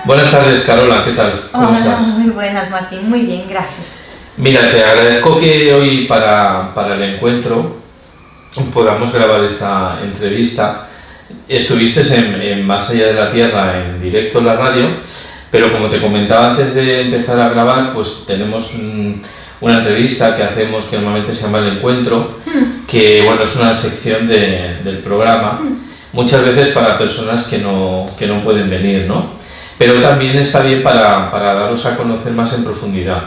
Buenas tardes, Carola, ¿qué tal? ¿Cómo estás? Muy buenas, Martín, muy bien, gracias. Mira, te agradezco que hoy para el encuentro podamos grabar esta entrevista. Estuviste en Más allá de la Tierra en directo en la radio, pero como te comentaba antes de empezar a grabar, pues tenemos una entrevista que hacemos que normalmente se llama El Encuentro, que bueno, es una sección del programa, muchas veces para personas que no pueden venir, ¿no? Pero también está bien para daros a conocer más en profundidad.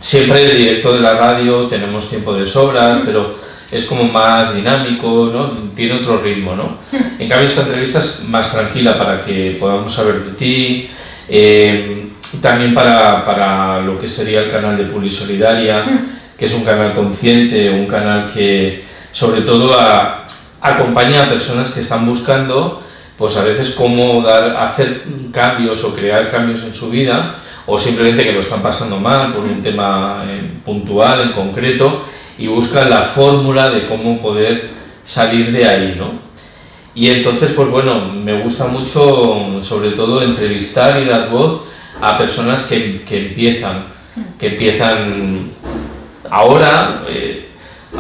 Siempre el directo de la radio tenemos tiempo de sobras, pero es como más dinámico, ¿no? Tiene otro ritmo, ¿no? En cambio esta entrevista es más tranquila para que podamos saber de ti, también para lo que sería el canal de Pulisolidaria, que es un canal consciente, un canal que sobre todo acompaña a personas que están buscando pues a veces cómo hacer cambios o crear cambios en su vida, o simplemente que lo están pasando mal por un tema puntual, en concreto, y buscan la fórmula de cómo poder salir de ahí, ¿no? Y entonces, pues bueno, me gusta mucho, sobre todo, entrevistar y dar voz a personas que empiezan ahora,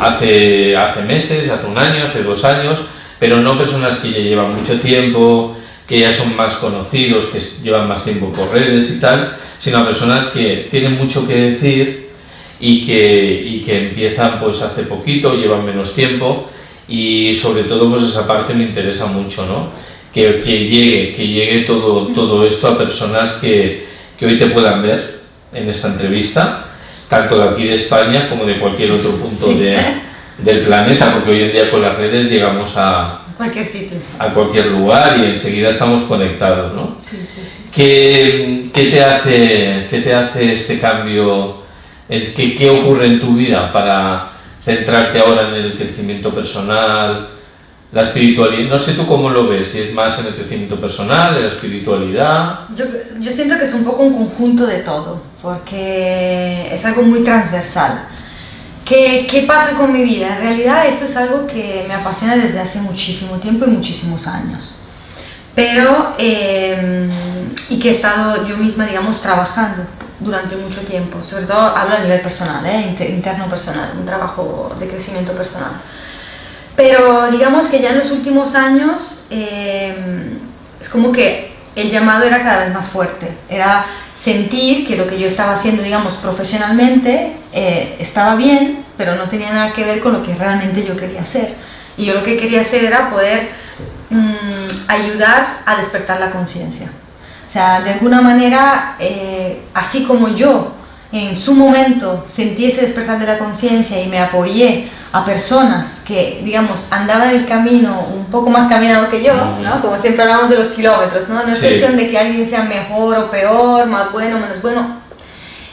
hace meses, hace un año, hace 2 años, pero no personas que ya llevan mucho tiempo, que ya son más conocidos, que llevan más tiempo por redes y tal, sino a personas que tienen mucho que decir y que empiezan pues hace poquito, llevan menos tiempo, y sobre todo pues esa parte me interesa mucho, ¿no? Que llegue todo esto a personas que hoy te puedan ver en esta entrevista, tanto de aquí de España como de cualquier otro punto del planeta, porque hoy en día con las redes llegamos a cualquier sitio, a cualquier lugar y enseguida estamos conectados, ¿no? Sí. ¿Qué te hace este cambio? ¿Qué ocurre en tu vida para centrarte ahora en el crecimiento personal, la espiritualidad? No sé tú cómo lo ves, si es más en el crecimiento personal, en la espiritualidad. Yo siento que es un poco un conjunto de todo, porque es algo muy transversal. ¿Qué pasa con mi vida? En realidad eso es algo que me apasiona desde hace muchísimo tiempo y muchísimos años. Pero, y que he estado yo misma, digamos, trabajando durante mucho tiempo. Sobre todo hablo a nivel personal, interno personal, un trabajo de crecimiento personal. Pero digamos que ya en los últimos años es como que el llamado era cada vez más fuerte. Era sentir que lo que yo estaba haciendo, digamos, profesionalmente estaba bien, pero no tenía nada que ver con lo que realmente yo quería hacer. Y yo lo que quería hacer era poder ayudar a despertar la conciencia. O sea, de alguna manera, así como yo en su momento sentí ese despertar de la conciencia y me apoyé a personas que, digamos, andaban el camino un poco más caminado que yo, ¿no? Como siempre hablamos de los kilómetros, ¿no? No es cuestión de que alguien sea mejor o peor, más bueno o menos bueno.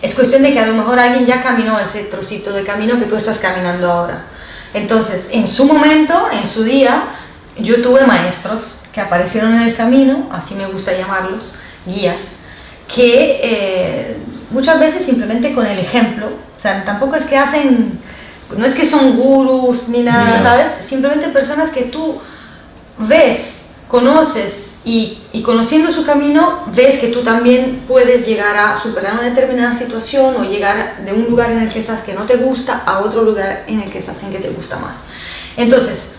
Es cuestión de que a lo mejor alguien ya caminó ese trocito de camino que tú estás caminando ahora. Entonces, en su momento, en su día, yo tuve maestros que aparecieron en el camino, así me gusta llamarlos, guías, que muchas veces simplemente con el ejemplo, o sea, tampoco es que no es que son gurús ni nada, ¿sabes? Simplemente personas que tú ves, conoces y conociendo su camino, ves que tú también puedes llegar a superar una determinada situación o llegar de un lugar en el que estás que no te gusta a otro lugar en el que estás en que te gusta más. Entonces,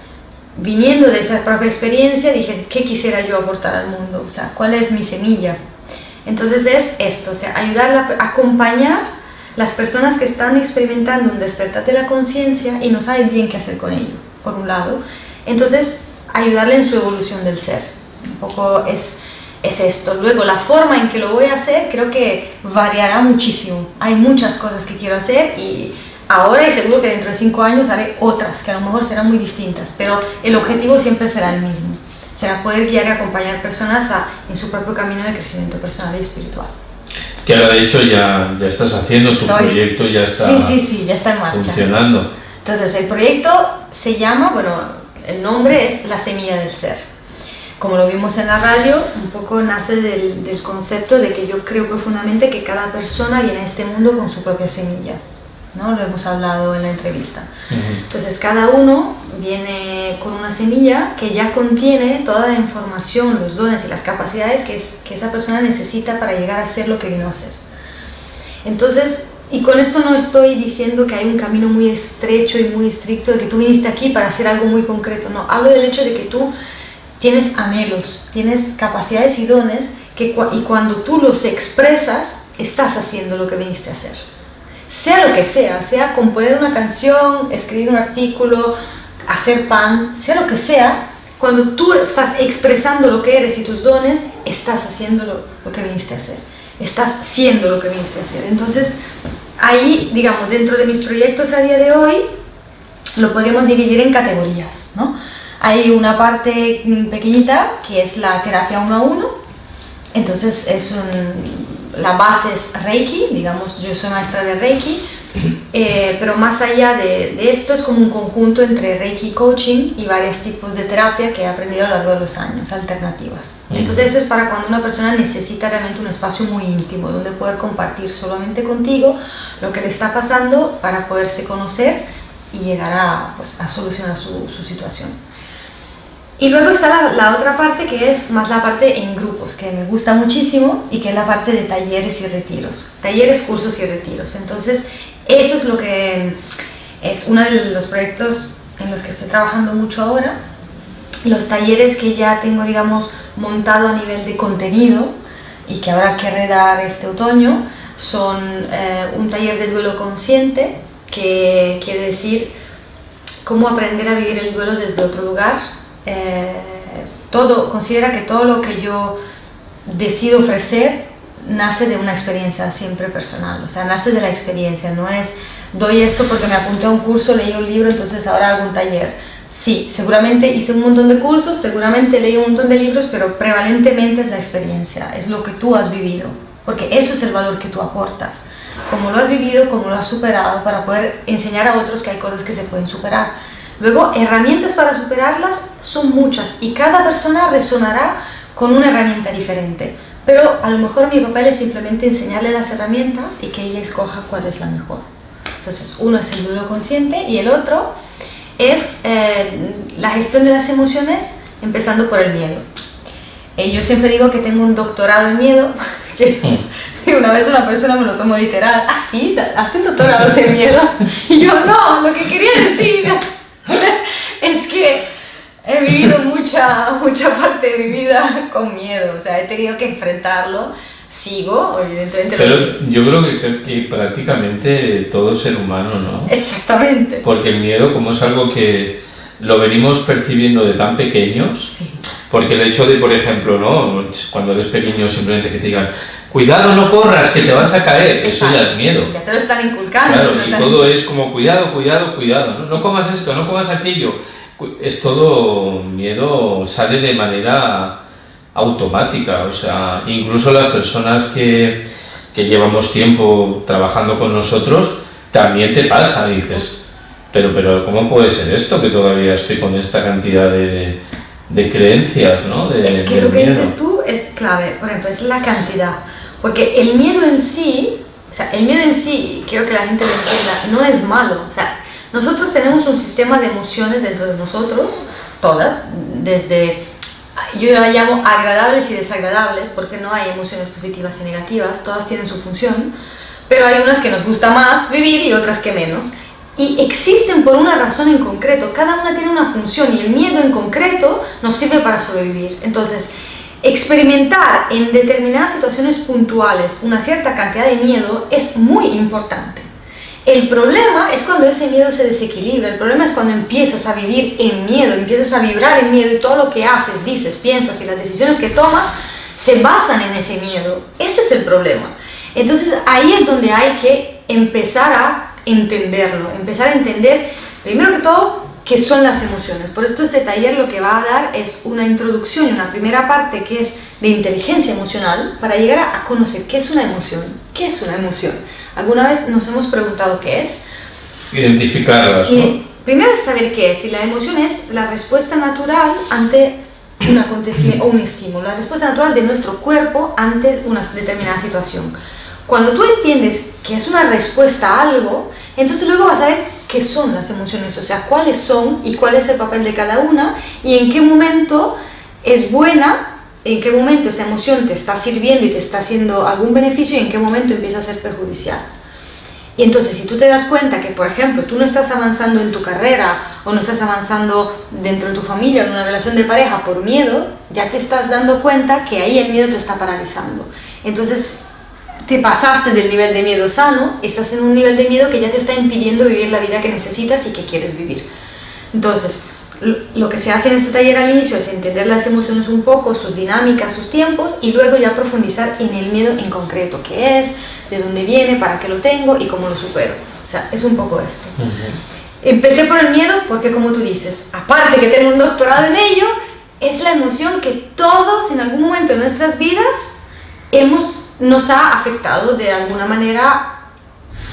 viniendo de esa propia experiencia, dije, ¿qué quisiera yo aportar al mundo? O sea, ¿cuál es mi semilla? Entonces es esto, o sea, ayudar, acompañar las personas que están experimentando un despertar de la conciencia y no saben bien qué hacer con ello, por un lado. Entonces, ayudarle en su evolución del ser. Un poco es esto. Luego, la forma en que lo voy a hacer creo que variará muchísimo. Hay muchas cosas que quiero hacer y ahora y seguro que dentro de 5 años haré otras que a lo mejor serán muy distintas, pero el objetivo siempre será el mismo. Será poder guiar y acompañar personas en su propio camino de crecimiento personal y espiritual. Que ahora de hecho ya estás haciendo, tu proyecto ya está, sí, ya está en marcha. Funcionando. Entonces el proyecto se llama, el nombre es La Semilla del Ser. Como lo vimos en la radio, un poco nace del concepto de que yo creo profundamente que cada persona viene a este mundo con su propia semilla. ¿no? Lo hemos hablado en la entrevista. Entonces cada uno viene con una semilla que ya contiene toda la información, los dones y las capacidades que esa persona necesita para llegar a ser lo que vino a ser. Entonces, y con esto no estoy diciendo que hay un camino muy estrecho y muy estricto de que tú viniste aquí para hacer algo muy concreto, no, hablo del hecho de que tú tienes anhelos, tienes capacidades y dones y cuando tú los expresas, estás haciendo lo que viniste a hacer. Sea lo que sea componer una canción, escribir un artículo, hacer pan, sea lo que sea, cuando tú estás expresando lo que eres y tus dones, estás haciendo lo que viniste a hacer, estás siendo lo que viniste a hacer. Entonces, ahí, digamos, dentro de mis proyectos a día de hoy, lo podríamos dividir en categorías, ¿no? Hay una parte pequeñita que es la terapia 1 a 1, entonces la base es Reiki, digamos, yo soy maestra de Reiki, pero más allá de esto es como un conjunto entre Reiki Coaching y varios tipos de terapia que he aprendido a lo largo de los años, alternativas. Entonces eso es para cuando una persona necesita realmente un espacio muy íntimo, donde poder compartir solamente contigo lo que le está pasando para poderse conocer y llegar a solucionar su situación. Y luego está la otra parte que es más la parte en grupos, que me gusta muchísimo y que es la parte de talleres y retiros. Talleres, cursos y retiros. Entonces, eso es lo que es uno de los proyectos en los que estoy trabajando mucho ahora. Los talleres que ya tengo, digamos, montado a nivel de contenido y que ahora querré dar este otoño son un taller de duelo consciente, que quiere decir cómo aprender a vivir el duelo desde otro lugar. Considera que todo lo que yo decido ofrecer nace de una experiencia siempre personal, o sea, nace de la experiencia, no es doy esto porque me apunté a un curso, leí un libro, entonces ahora hago un taller. Sí, seguramente hice un montón de cursos, seguramente leí un montón de libros, pero prevalentemente es la experiencia, es lo que tú has vivido, porque eso es el valor que tú aportas, cómo lo has vivido, cómo lo has superado, para poder enseñar a otros que hay cosas que se pueden superar. Luego, herramientas para superarlas son muchas y cada persona resonará con una herramienta diferente, pero a lo mejor mi papel es simplemente enseñarle las herramientas y que ella escoja cuál es la mejor. Entonces, uno es el duelo consciente y el otro es la gestión de las emociones, empezando por el miedo. Yo siempre digo que tengo un doctorado en miedo, que una vez una persona me lo tomó literal. ¿Ah, sí? ¿Haces un doctorado en miedo? Y yo, no, lo que quería decir es que he vivido mucha parte de mi vida con miedo, o sea, he tenido que enfrentarlo, sigo, evidentemente. Pero yo creo que prácticamente todo ser humano, ¿no? Exactamente. Porque el miedo, como es algo que lo venimos percibiendo de tan pequeños, sí. Porque el hecho de, por ejemplo, ¿no? Cuando eres pequeño simplemente que te digan cuidado, no corras, que te vas a caer, eso ya es miedo. Ya te lo están inculcando. Claro, y todo es como cuidado, ¿no? No comas esto, no comas aquello. Es todo miedo, sale de manera automática, o sea, incluso las personas que llevamos tiempo trabajando con nosotros, también te pasa, dices, pero ¿cómo puede ser esto? Que todavía estoy con esta cantidad de creencias, ¿no? Es que lo que dices tú es clave, por ejemplo, es la cantidad, porque el miedo en sí, quiero que la gente lo entienda, no es malo, o sea, nosotros tenemos un sistema de emociones dentro de nosotros, todas, desde, yo la llamo agradables y desagradables, porque no hay emociones positivas y negativas, todas tienen su función, pero hay unas que nos gusta más vivir y otras que menos. Y existen por una razón en concreto, cada una tiene una función y el miedo en concreto nos sirve para sobrevivir. Entonces, experimentar en determinadas situaciones puntuales una cierta cantidad de miedo es muy importante. El problema es cuando ese miedo se desequilibra, el problema es cuando empiezas a vivir en miedo, empiezas a vibrar en miedo y todo lo que haces, dices, piensas y las decisiones que tomas se basan en ese miedo. Ese es el problema. Entonces, ahí es donde hay que empezar a entenderlo, empezar a entender, primero que todo, qué son las emociones. Por esto este taller lo que va a dar es una introducción y una primera parte que es de inteligencia emocional para llegar a conocer qué es una emoción. ¿Qué es una emoción? ¿Alguna vez nos hemos preguntado qué es? Identificarlas, ¿no? Primero es saber qué es, y la emoción es la respuesta natural ante un acontecimiento o un estímulo, la respuesta natural de nuestro cuerpo ante una determinada situación. Cuando tú entiendes que es una respuesta a algo, Entonces luego vas a ver qué son las emociones, o sea, cuáles son y cuál es el papel de cada una y en qué momento es buena, en qué momento esa emoción te está sirviendo y te está haciendo algún beneficio y en qué momento empieza a ser perjudicial. Y entonces si tú te das cuenta que, por ejemplo, tú no estás avanzando en tu carrera o no estás avanzando dentro de tu familia o en una relación de pareja por miedo, ya te estás dando cuenta que ahí el miedo te está paralizando. Entonces te pasaste del nivel de miedo sano, estás en un nivel de miedo que ya te está impidiendo vivir la vida que necesitas y que quieres vivir. Entonces, lo que se hace en este taller al inicio es entender las emociones un poco, sus dinámicas, sus tiempos y luego ya profundizar en el miedo en concreto, qué es, de dónde viene, para qué lo tengo y cómo lo supero. O sea, es un poco esto. Empecé por el miedo porque, como tú dices, aparte que tengo un doctorado en ello, es la emoción que todos en algún momento de nuestras vidas nos ha afectado de alguna manera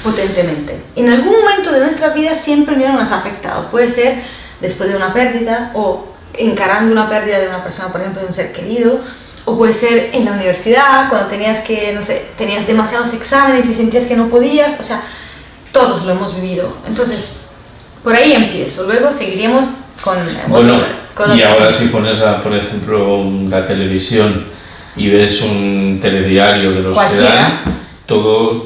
potentemente. En algún momento de nuestra vida siempre el miedo nos ha afectado. Puede ser después de una pérdida o encarando una pérdida de una persona, por ejemplo, de un ser querido, o puede ser en la universidad, cuando tenías que, no sé, tenías demasiados exámenes y sentías que no podías, o sea, todos lo hemos vivido. Entonces, por ahí empiezo, luego seguiríamos con... Bueno, y ahora si pones, por ejemplo, la televisión y ves un telediario de los que dan, todo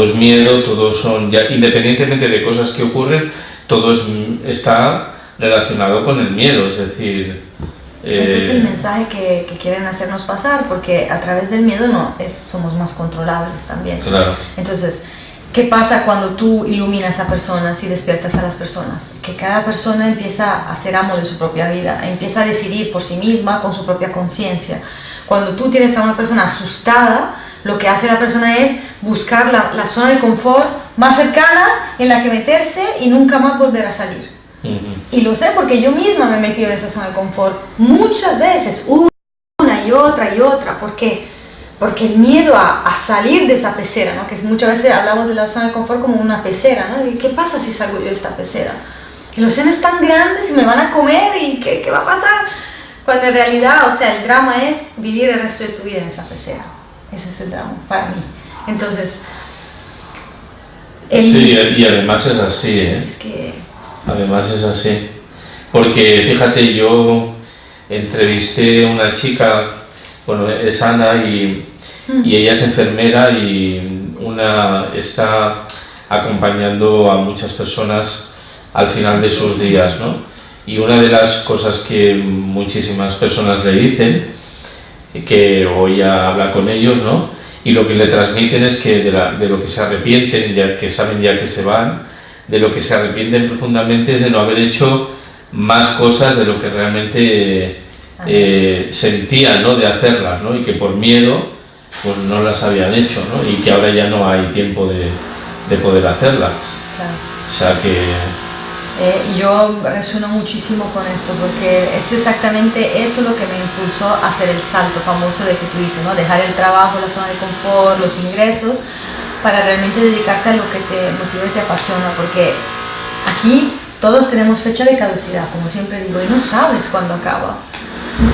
es miedo, todo son, ya, independientemente de cosas que ocurren, todo está relacionado con el miedo, es decir... Ese es el mensaje que quieren hacernos pasar, porque a través del miedo somos más controlables también. Claro. Entonces, ¿qué pasa cuando tú iluminas a personas y despiertas a las personas? Que cada persona empieza a ser amo de su propia vida, empieza a decidir por sí misma con su propia conciencia. Cuando tú tienes a una persona asustada, lo que hace la persona es buscar la zona de confort más cercana en la que meterse y nunca más volver a salir. Y lo sé porque yo misma me he metido en esa zona de confort muchas veces, una y otra. ¿Por qué? Porque el miedo a salir de esa pecera, ¿no? Que muchas veces hablamos de la zona de confort como una pecera, ¿no? ¿Y qué pasa si salgo yo de esta pecera? El océano es tan grande, si me van a comer y ¿qué va a pasar? Cuando en realidad, o sea, el drama es vivir el resto de tu vida en esa pecera. Ese es el drama para mí. Entonces, sí, y además es así, ¿eh? Es que... Además es así. Porque fíjate, yo entrevisté a una chica, bueno, es Ana y ella es enfermera y está acompañando a muchas personas al final de sus días, ¿no? Y una de las cosas que muchísimas personas le dicen, que hoy habla con ellos, ¿no? Y lo que le transmiten es que de lo que se arrepienten, ya que saben ya que se van, de lo que se arrepienten profundamente es de no haber hecho más cosas de lo que realmente sentían, ¿no? De hacerlas, ¿no? Y que por miedo pues no las habían hecho, ¿no? Y que ahora ya no hay tiempo de poder hacerlas. Claro. O sea que... yo resueno muchísimo con esto porque es exactamente eso lo que me impulsó a hacer el salto famoso de que tú dices, ¿no? Dejar el trabajo, la zona de confort, los ingresos, para realmente dedicarte a lo que te motiva y te apasiona, porque aquí todos tenemos fecha de caducidad, como siempre digo, y no sabes cuándo acaba.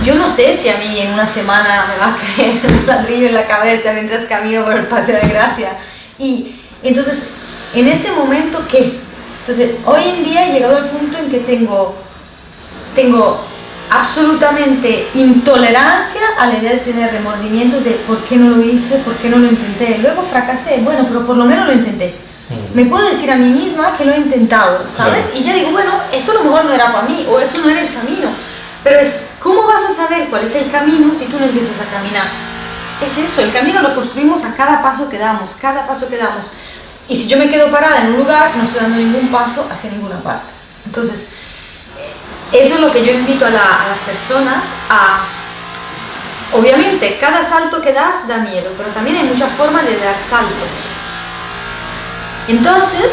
Yo no sé si a mí en una semana me va a caer un ladrillo en la cabeza mientras camino por el Paseo de Gracia. Y entonces, en ese momento, ¿qué? Entonces, hoy en día he llegado al punto en que tengo absolutamente intolerancia a la idea de tener remordimientos de por qué no lo hice, por qué no lo intenté. Luego fracasé, bueno, pero por lo menos lo intenté. Me puedo decir a mí misma que lo he intentado, ¿sabes? Claro. Y ya digo, bueno, eso a lo mejor no era para mí, o eso no era el camino. Pero es, ¿cómo vas a saber cuál es el camino si tú no empiezas a caminar? Es eso, el camino lo construimos a cada paso que damos, cada paso que damos. Y si yo me quedo parada en un lugar, no estoy dando ningún paso hacia ninguna parte. Entonces, eso es lo que yo invito a las personas a... Obviamente, cada salto que das da miedo, pero también hay muchas formas de dar saltos. Entonces,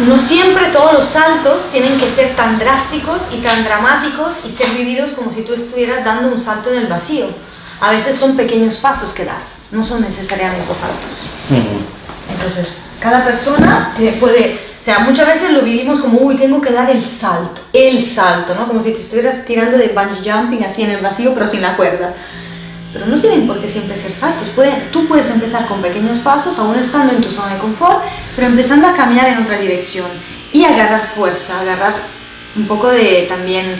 no siempre todos los saltos tienen que ser tan drásticos y tan dramáticos y ser vividos como si tú estuvieras dando un salto en el vacío. A veces son pequeños pasos que das, no son necesariamente saltos. Entonces, cada persona puede... O sea, muchas veces lo vivimos como, uy, tengo que dar el salto, ¿no? Como si te estuvieras tirando de bungee jumping así en el vacío, pero sin la cuerda. pero no tienen por qué siempre ser saltos. Tú puedes empezar con pequeños pasos, aún estando en tu zona de confort, pero empezando a caminar en otra dirección y agarrar fuerza, agarrar un poco de también,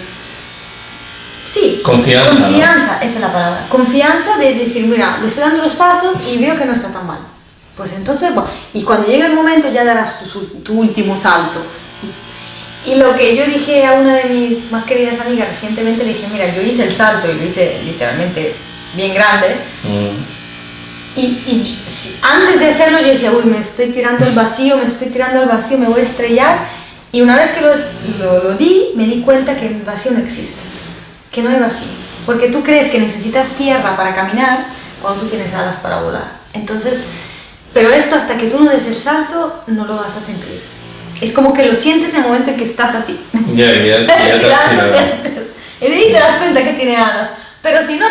sí, confianza, ¿no? esa es la palabra, confianza de decir, mira, le estoy dando los pasos y veo que no está tan mal. Pues entonces, bueno, y cuando llegue el momento ya darás tu último salto. Y lo que yo dije a una de mis más queridas amigas recientemente, le dije, mira, yo hice el salto y lo hice literalmente bien grande. Y antes de hacerlo yo decía, uy, me estoy tirando al vacío, me voy a estrellar. Y una vez que lo di, me di cuenta que el vacío no existe, que no hay vacío. Porque tú crees que necesitas tierra para caminar cuando tú tienes alas para volar. Entonces, pero esto hasta que tú no des el salto, no lo vas a sentir. Es como que lo sientes en el momento en que estás así. Ya te has tirado. Y de ahí te das cuenta que tiene alas. Pero si no,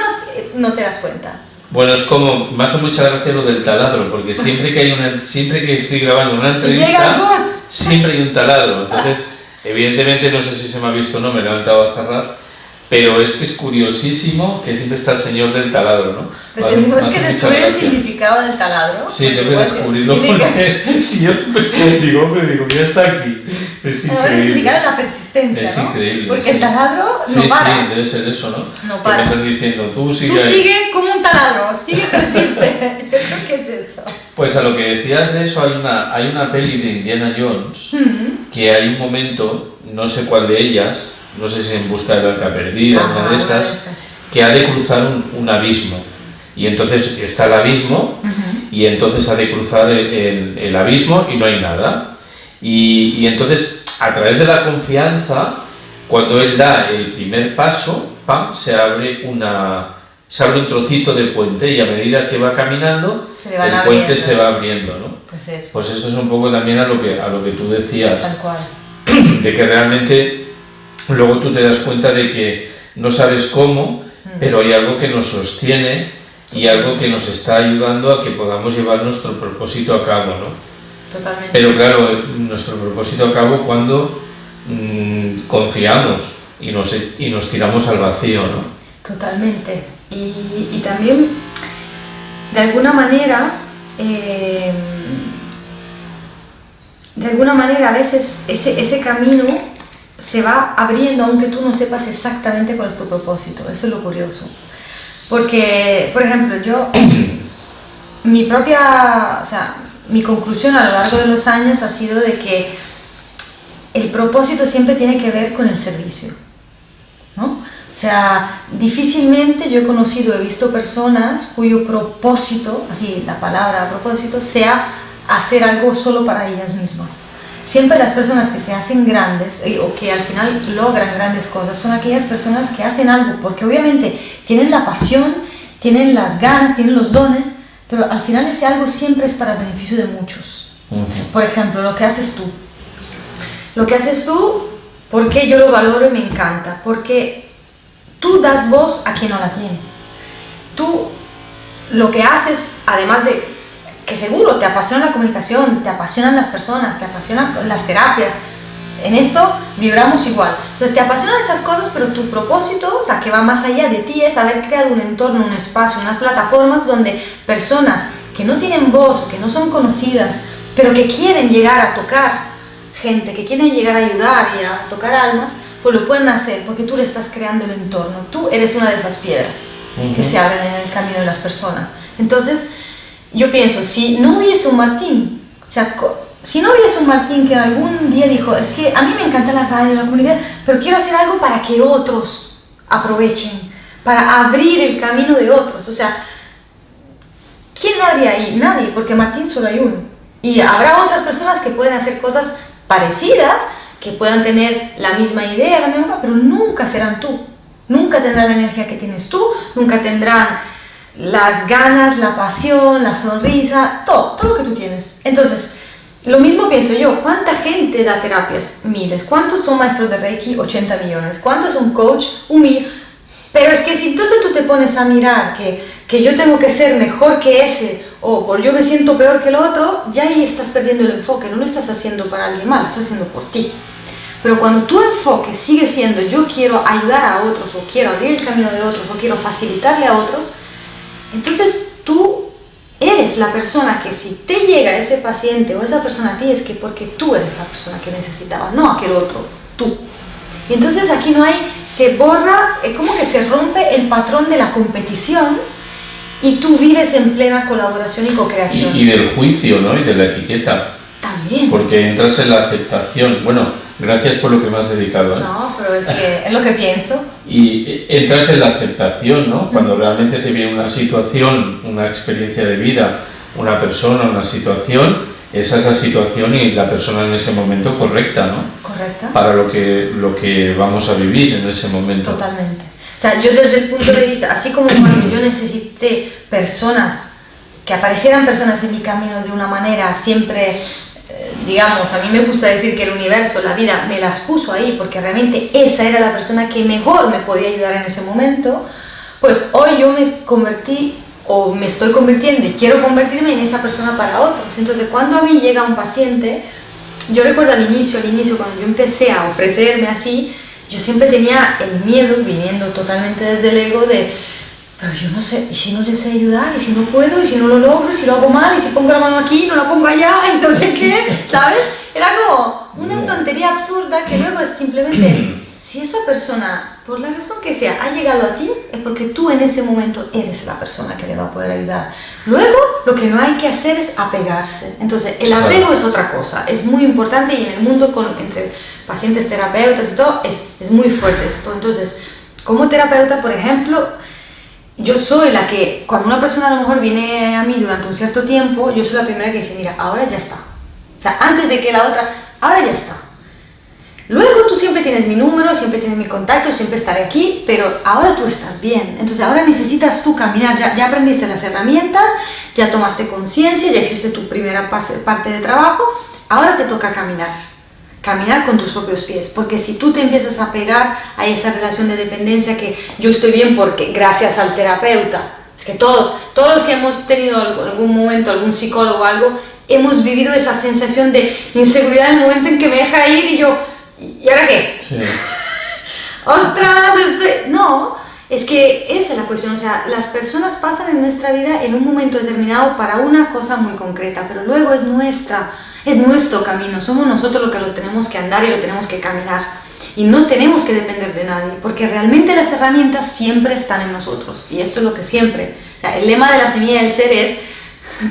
no te das cuenta. Bueno, es como, me hace mucha gracia lo del taladro, porque siempre que estoy grabando una entrevista, siempre hay un taladro. Entonces, evidentemente, no sé si se me ha visto o no, me he levantado a cerrar, pero es que es curiosísimo que siempre está el señor del taladro, ¿no? Pero tenemos que descubrir el significado del taladro. Sí, tengo que descubrirlo porque si yo digo, ya está aquí. Es increíble. Ahora significa la persistencia, es ¿no? Increíble. Porque el taladro no para. Sí, debe ser eso, ¿no? No para. Que me estás diciendo, tú sigue como un taladro, sigue persiste. Yo creo que es eso. Pues a lo que decías de eso, hay una peli de Indiana Jones que hay un momento, no sé cuál de ellas, no sé si En busca del arca perdida, una de estas, que ha de cruzar un abismo. Y entonces está el abismo y entonces ha de cruzar el abismo y no hay nada. Y entonces, a través de la confianza, cuando él da el primer paso, ¡pam!, se abre un trocito de puente y a medida que va caminando, el puente se va abriendo, ¿no? Pues esto es un poco también a lo que tú decías. Tal cual. De que realmente luego tú te das cuenta de que no sabes cómo, pero hay algo que nos sostiene y algo que nos está ayudando a que podamos llevar nuestro propósito a cabo, ¿no? Totalmente. Pero claro, nuestro propósito a cabo cuando confiamos y nos tiramos al vacío, ¿no? Totalmente. Y también, de alguna manera, a veces ese camino se va abriendo aunque tú no sepas exactamente cuál es tu propósito. Eso es lo curioso. Porque, por ejemplo, mi conclusión a lo largo de los años ha sido de que el propósito siempre tiene que ver con el servicio, ¿no? O sea, difícilmente yo he visto personas cuyo propósito, así la palabra propósito, sea hacer algo solo para ellas mismas. Siempre las personas que se hacen grandes o que al final logran grandes cosas son aquellas personas que hacen algo porque obviamente tienen la pasión, tienen las ganas, tienen los dones, pero al final ese algo siempre es para el beneficio de muchos. Por ejemplo, lo que haces tú. Lo que haces tú, porque yo lo valoro y me encanta, porque tú das voz a quien no la tiene. Tú lo que haces, además de que seguro te apasiona la comunicación, te apasionan las personas, te apasionan las terapias, en esto vibramos igual. O sea, te apasionan esas cosas, pero tu propósito, o sea, que va más allá de ti, es haber creado un entorno, un espacio, unas plataformas donde personas que no tienen voz, que no son conocidas, pero que quieren llegar a tocar gente, que quieren llegar a ayudar y a tocar almas, pues lo pueden hacer porque tú le estás creando el entorno. Tú eres una de esas piedras que se abren en el camino de las personas. Entonces, yo pienso, si no hubiese un Martín, o sea, si no hubiese un Martín que algún día dijo, es que a mí me encanta la radio, la comunidad, pero quiero hacer algo para que otros aprovechen, para abrir el camino de otros. O sea, ¿quién habría ahí? Nadie, porque Martín solo hay uno. Y habrá otras personas que pueden hacer cosas parecidas, que puedan tener la misma idea, la misma, pero nunca serán tú. Nunca tendrán la energía que tienes tú, nunca tendrán las ganas, la pasión, la sonrisa, todo lo que tú tienes. Entonces, lo mismo pienso yo, ¿cuánta gente da terapias? Miles. ¿Cuántos son maestros de Reiki? 80 millones. ¿Cuántos son coach? 1 millón. Pero es que si entonces tú te pones a mirar que yo tengo que ser mejor que ese, o yo me siento peor que el otro, ya ahí estás perdiendo el enfoque, no lo estás haciendo para alguien más, lo estás haciendo por ti. Pero cuando tu enfoque sigue siendo yo quiero ayudar a otros, o quiero abrir el camino de otros, o quiero facilitarle a otros, Entonces tú eres la persona que si te llega ese paciente o esa persona a ti es que porque tú eres la persona que necesitaba, no aquel otro, tú. Y entonces aquí no hay, se borra, es como que se rompe el patrón de la competición y tú vives en plena colaboración y co-creación. Y del juicio, ¿no? Y de la etiqueta. También. Porque entras en la aceptación. Bueno, gracias por lo que me has dedicado, ¿eh? No, pero es que es lo que pienso. Y entras en la aceptación, ¿no? Cuando realmente te viene una situación, una experiencia de vida, una persona, una situación, esa es la situación y la persona en ese momento correcta, ¿no? Correcta. Para lo que vamos a vivir en ese momento. Totalmente. O sea, yo desde el punto de vista, así como cuando yo necesité personas, que aparecieran personas en mi camino de una manera siempre, digamos, a mí me gusta decir que el universo, la vida, me las puso ahí porque realmente esa era la persona que mejor me podía ayudar en ese momento, pues hoy yo me convertí o me estoy convirtiendo y quiero convertirme en esa persona para otros. Entonces, cuando a mí llega un paciente, yo recuerdo al inicio, cuando yo empecé a ofrecerme así, yo siempre tenía el miedo, viniendo totalmente desde el ego, de, pero yo no sé, ¿y si no les sé ayudar? ¿Y si no puedo? ¿Y si no lo logro? ¿Y si lo hago mal? ¿Y si pongo la mano aquí y no la pongo allá? Y no sé qué, ¿sabes? Era como una tontería absurda que luego es simplemente, si esa persona, por la razón que sea, ha llegado a ti, es porque tú en ese momento eres la persona que le va a poder ayudar. Luego, lo que no hay que hacer es apegarse. Entonces, el apego es otra cosa, es muy importante y en el mundo entre pacientes, terapeutas y todo, es muy fuerte esto. Entonces, como terapeuta, por ejemplo, yo soy la que, cuando una persona a lo mejor viene a mí durante un cierto tiempo, yo soy la primera que dice, mira, ahora ya está. O sea, antes de que la otra, ahora ya está. Luego tú siempre tienes mi número, siempre tienes mi contacto, siempre estaré aquí, pero ahora tú estás bien. Entonces ahora necesitas tú caminar, ya aprendiste las herramientas, ya tomaste conciencia, ya hiciste tu primera parte de trabajo, ahora te toca caminar con tus propios pies, porque si tú te empiezas a pegar a esa relación de dependencia que yo estoy bien porque gracias al terapeuta, es que todos los que hemos tenido algún momento, algún psicólogo o algo, hemos vivido esa sensación de inseguridad en el momento en que me deja ir y yo, ¿y ahora qué? Sí. ¡Ostras! No, es que esa es la cuestión, o sea, las personas pasan en nuestra vida en un momento determinado para una cosa muy concreta, pero luego es nuestro camino, somos nosotros los que lo tenemos que andar y lo tenemos que caminar. Y no tenemos que depender de nadie, porque realmente las herramientas siempre están en nosotros. Y esto es lo que siempre, o sea, el lema de la semilla del ser es,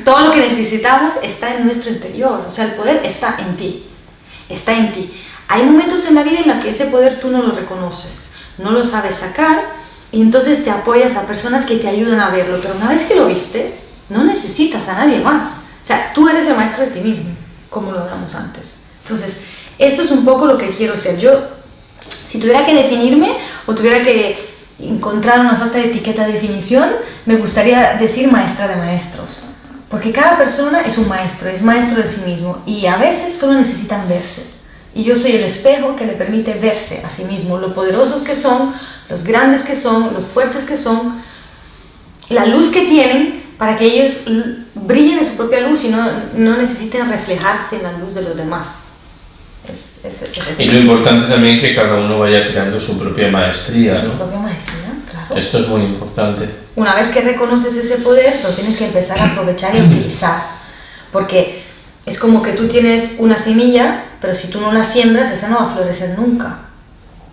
todo lo que necesitamos está en nuestro interior, o sea, el poder está en ti, está en ti. Hay momentos en la vida en los que ese poder tú no lo reconoces, no lo sabes sacar, y entonces te apoyas a personas que te ayudan a verlo, pero una vez que lo viste, no necesitas a nadie más. O sea, tú eres el maestro de ti mismo, como lo hablamos antes. Entonces, esto es un poco lo que quiero ser. Yo, si tuviera que definirme o tuviera que encontrar una falta de etiqueta de definición, me gustaría decir maestra de maestros. Porque cada persona es un maestro, es maestro de sí mismo y a veces solo necesitan verse. Y yo soy el espejo que le permite verse a sí mismo, lo poderosos que son, los grandes que son, los fuertes que son, la luz que tienen para que ellos brillen en su propia luz y no necesiten reflejarse en la luz de los demás. Y lo importante también es que cada uno vaya creando su propia maestría, ¿no? Su propia maestría, claro. Esto es muy importante. Una vez que reconoces ese poder, lo tienes que empezar a aprovechar y a utilizar. Porque es como que tú tienes una semilla, pero si tú no la siembras, esa no va a florecer nunca.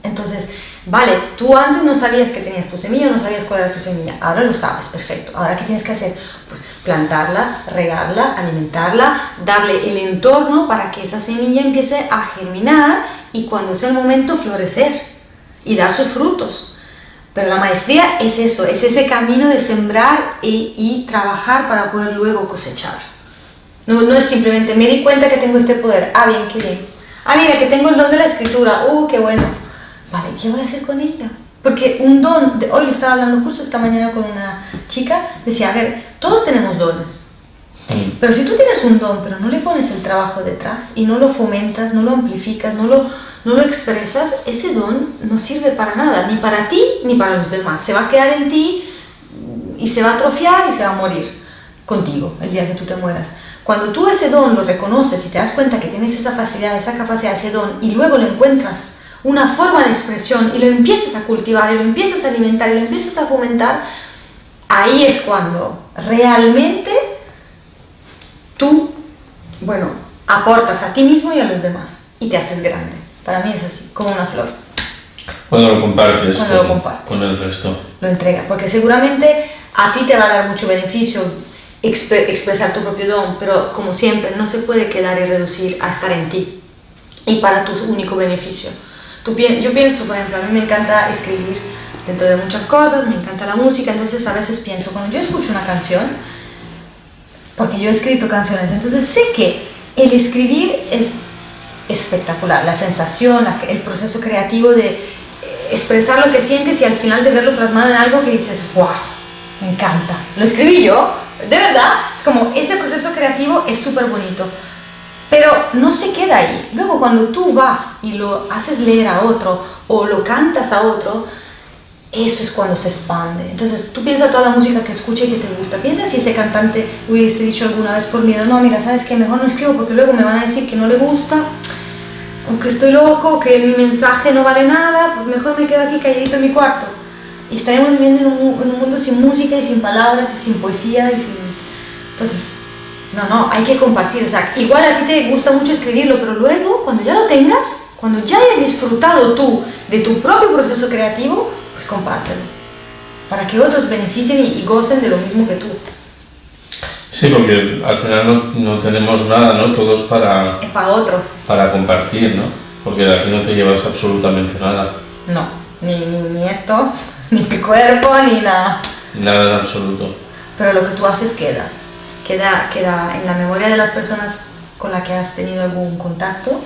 Entonces, vale, tú antes no sabías que tenías tu semilla, no sabías cuál era tu semilla, ahora lo sabes, perfecto. Ahora, ¿qué tienes que hacer? Pues plantarla, regarla, alimentarla, darle el entorno para que esa semilla empiece a germinar y cuando sea el momento florecer y dar sus frutos. Pero la maestría es eso, es ese camino de sembrar y trabajar para poder luego cosechar. No es simplemente, me di cuenta que tengo este poder, ah bien, qué bien. Ah mira, que tengo el don de la escritura, qué bueno. Vale, ¿qué voy a hacer con ella? Porque un don, hoy lo estaba hablando justo esta mañana con una chica, decía, a ver, todos tenemos dones, pero si tú tienes un don, pero no le pones el trabajo detrás y no lo fomentas, no lo amplificas, no lo expresas, ese don no sirve para nada, ni para ti ni para los demás. Se va a quedar en ti y se va a atrofiar y se va a morir contigo el día que tú te mueras. Cuando tú ese don lo reconoces y te das cuenta que tienes esa facilidad, esa capacidad, ese don, y luego lo encuentras una forma de expresión y lo empiezas a cultivar y lo empiezas a alimentar y lo empiezas a fomentar, ahí es cuando realmente tú, bueno, aportas a ti mismo y a los demás y te haces grande. Para mí es así, como una flor. Cuando lo compartes, Con el resto. Lo entregas, porque seguramente a ti te va a dar mucho beneficio expresar tu propio don, pero como siempre no se puede quedar y reducir a estar en ti y para tu único beneficio. Yo pienso, por ejemplo, a mí me encanta escribir dentro de muchas cosas, me encanta la música, entonces a veces pienso, cuando yo escucho una canción, porque yo he escrito canciones, entonces sé que el escribir es espectacular, la sensación, el proceso creativo de expresar lo que sientes y al final de verlo plasmado en algo que dices, wow, me encanta, lo escribí yo, de verdad, es como ese proceso creativo es súper bonito, pero no se queda ahí. Luego cuando tú vas y lo haces leer a otro o lo cantas a otro, eso es cuando se expande. Entonces tú piensas toda la música que escuchas y que te gusta, piensa si ese cantante hubiese dicho alguna vez por miedo, no, mira, sabes que mejor no escribo porque luego me van a decir que no le gusta, aunque estoy loco, que mi mensaje no vale nada, pues mejor me quedo aquí calladito en mi cuarto. Y estaremos viviendo en un mundo sin música y sin palabras y sin poesía y sin... Entonces, no, hay que compartir. O sea, igual a ti te gusta mucho escribirlo, pero luego, cuando ya lo tengas, cuando ya hayas disfrutado tú de tu propio proceso creativo, pues compártelo. Para que otros beneficien y gocen de lo mismo que tú. Sí, porque al final no tenemos nada, ¿no? Todos para otros. Para compartir, ¿no? Porque de aquí no te llevas absolutamente nada. No, ni esto, ni mi cuerpo, ni nada. Nada en absoluto. Pero lo que tú haces queda en la memoria de las personas con las que has tenido algún contacto,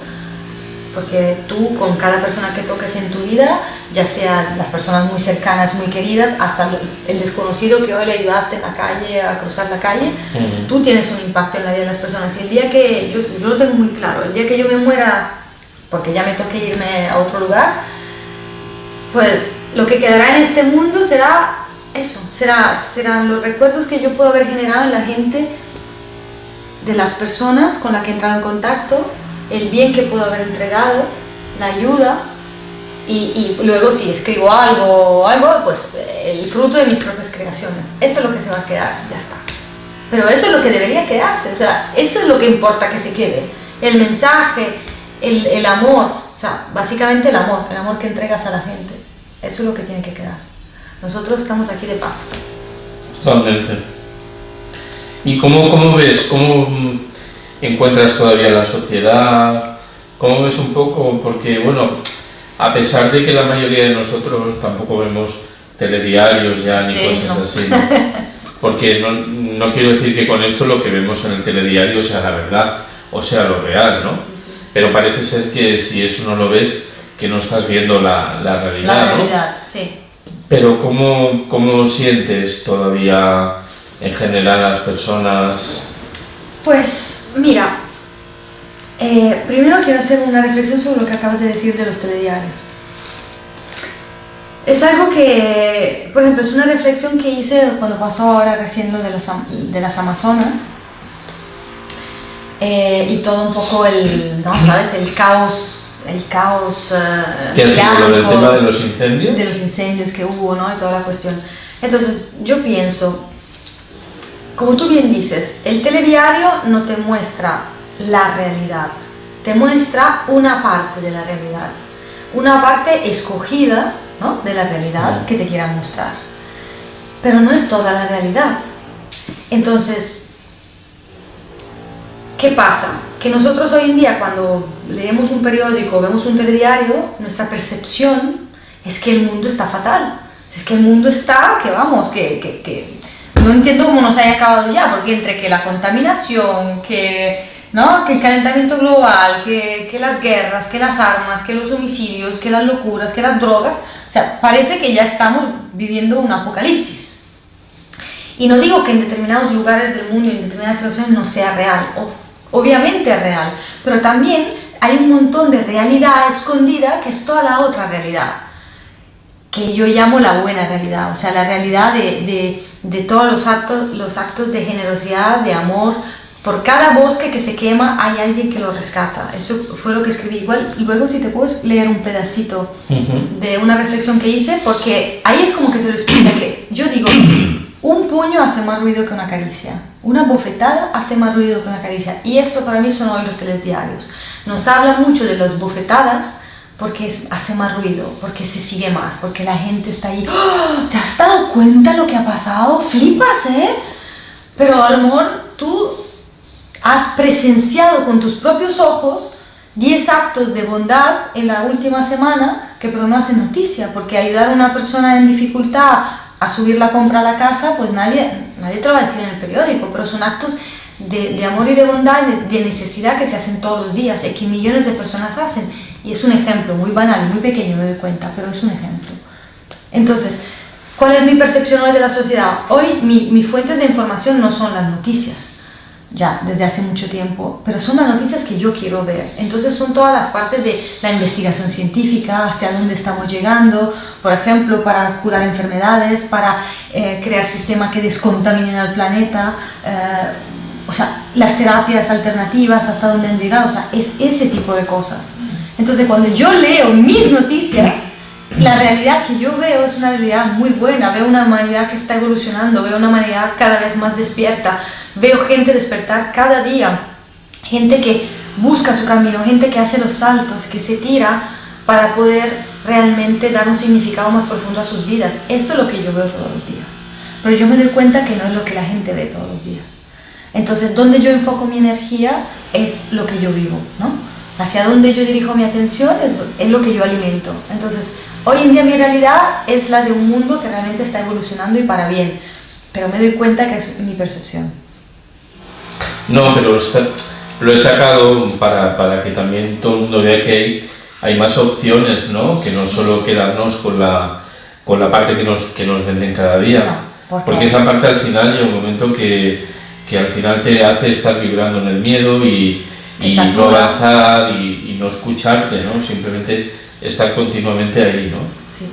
porque tú con cada persona que toques en tu vida, ya sean las personas muy cercanas, muy queridas, hasta el desconocido que hoy le ayudaste en la calle, a cruzar la calle, tú tienes un impacto en la vida de las personas. Y el día que, yo lo tengo muy claro, el día que yo me muera, porque ya me toque irme a otro lugar, pues lo que quedará en este mundo será eso, serán los recuerdos que yo puedo haber generado en la gente, de las personas con las que he entrado en contacto, el bien que puedo haber entregado, la ayuda, y luego si escribo algo, pues el fruto de mis propias creaciones. Eso es lo que se va a quedar, ya está. Pero eso es lo que debería quedarse, o sea, eso es lo que importa que se quede. El mensaje, el amor, o sea, básicamente el amor que entregas a la gente, eso es lo que tiene que quedar. Nosotros estamos aquí de paso. Totalmente. ¿Y cómo ves, cómo encuentras todavía la sociedad? ¿Cómo ves un poco? Porque, bueno, a pesar de que la mayoría de nosotros tampoco vemos telediarios ya ni cosas así, ¿no? Porque no quiero decir que con esto lo que vemos en el telediario sea la verdad o sea lo real, ¿no? Pero parece ser que si eso no lo ves, que no estás viendo la realidad, La realidad, ¿no? sí. Pero ¿cómo sientes todavía en general a las personas? Pues mira, primero quiero hacer una reflexión sobre lo que acabas de decir de los telediarios. Es algo que, por ejemplo, es una reflexión que hice cuando pasó ahora recién lo de las Amazonas, y todo un poco ¿sabes? El caos ¿Qué ha sido lo del tema de los incendios? De los incendios que hubo, ¿no? Y toda la cuestión. Entonces, yo pienso, como tú bien dices, el telediario no te muestra la realidad, te muestra una parte de la realidad, una parte escogida, ¿no? De la realidad que te quieran mostrar, pero no es toda la realidad. Entonces, ¿qué pasa? Que nosotros hoy en día, cuando leemos un periódico, vemos un telediario, nuestra percepción es que el mundo está fatal, es que el mundo está, que vamos, que no entiendo cómo nos haya acabado ya, porque entre que la contaminación, que el calentamiento global, que las guerras, que las armas, que los homicidios, que las locuras, que las drogas, o sea, parece que ya estamos viviendo un apocalipsis. Y no digo que en determinados lugares del mundo, en determinadas situaciones no sea real, obviamente es real, pero también hay un montón de realidad escondida que es toda la otra realidad, que yo llamo la buena realidad, o sea, la realidad de todos los actos de generosidad, de amor. Por cada bosque que se quema hay alguien que lo rescata. Eso fue lo que escribí. Igual, luego si te puedes leer un pedacito de una reflexión que hice, porque ahí es como que te lo explica, que yo digo, Un puño hace más ruido que una caricia, una bofetada hace más ruido que una caricia, y esto para mí son hoy los telediarios. Nos habla mucho de las bofetadas porque hace más ruido, porque se sigue más, porque la gente está ahí. ¡Oh! ¿Te has dado cuenta lo que ha pasado? Flipas, ¿eh? Pero a lo mejor tú has presenciado con tus propios ojos 10 actos de bondad en la última semana que pero no hacen noticia, porque ayudar a una persona en dificultad a subir la compra a la casa, pues nadie te lo va a decir en el periódico, pero son actos de amor y de bondad, de necesidad que se hacen todos los días, y que millones de personas hacen, y es un ejemplo muy banal, muy pequeño, me doy cuenta, pero es un ejemplo. Entonces, ¿cuál es mi percepción hoy de la sociedad? Hoy mis fuentes de información no son las noticias, ya desde hace mucho tiempo, pero son las noticias que yo quiero ver. Entonces son todas las partes de la investigación científica, hasta dónde estamos llegando, por ejemplo, para curar enfermedades, para crear sistemas que descontaminen al planeta, o sea, las terapias alternativas, hasta dónde han llegado, o sea, es ese tipo de cosas. Entonces cuando yo leo mis noticias, la realidad que yo veo es una realidad muy buena, veo una humanidad que está evolucionando, veo una humanidad cada vez más despierta, veo gente despertar cada día, gente que busca su camino, gente que hace los saltos, que se tira para poder realmente dar un significado más profundo a sus vidas. Esto es lo que yo veo todos los días, pero yo me doy cuenta que no es lo que la gente ve todos los días. Entonces, donde yo enfoco mi energía es lo que yo vivo, ¿no? Hacia donde yo dirijo mi atención es lo que yo alimento. Entonces, hoy en día mi realidad es la de un mundo que realmente está evolucionando y para bien, pero me doy cuenta que es mi percepción. No, pero lo he sacado para que también todo el mundo vea que hay más opciones, ¿no? Que no solo quedarnos con la parte que nos venden cada día. No, porque esa parte al final llega un momento que al final te hace estar vibrando en el miedo y no avanzar y no escucharte, ¿no? Simplemente estar continuamente ahí, ¿no? Sí,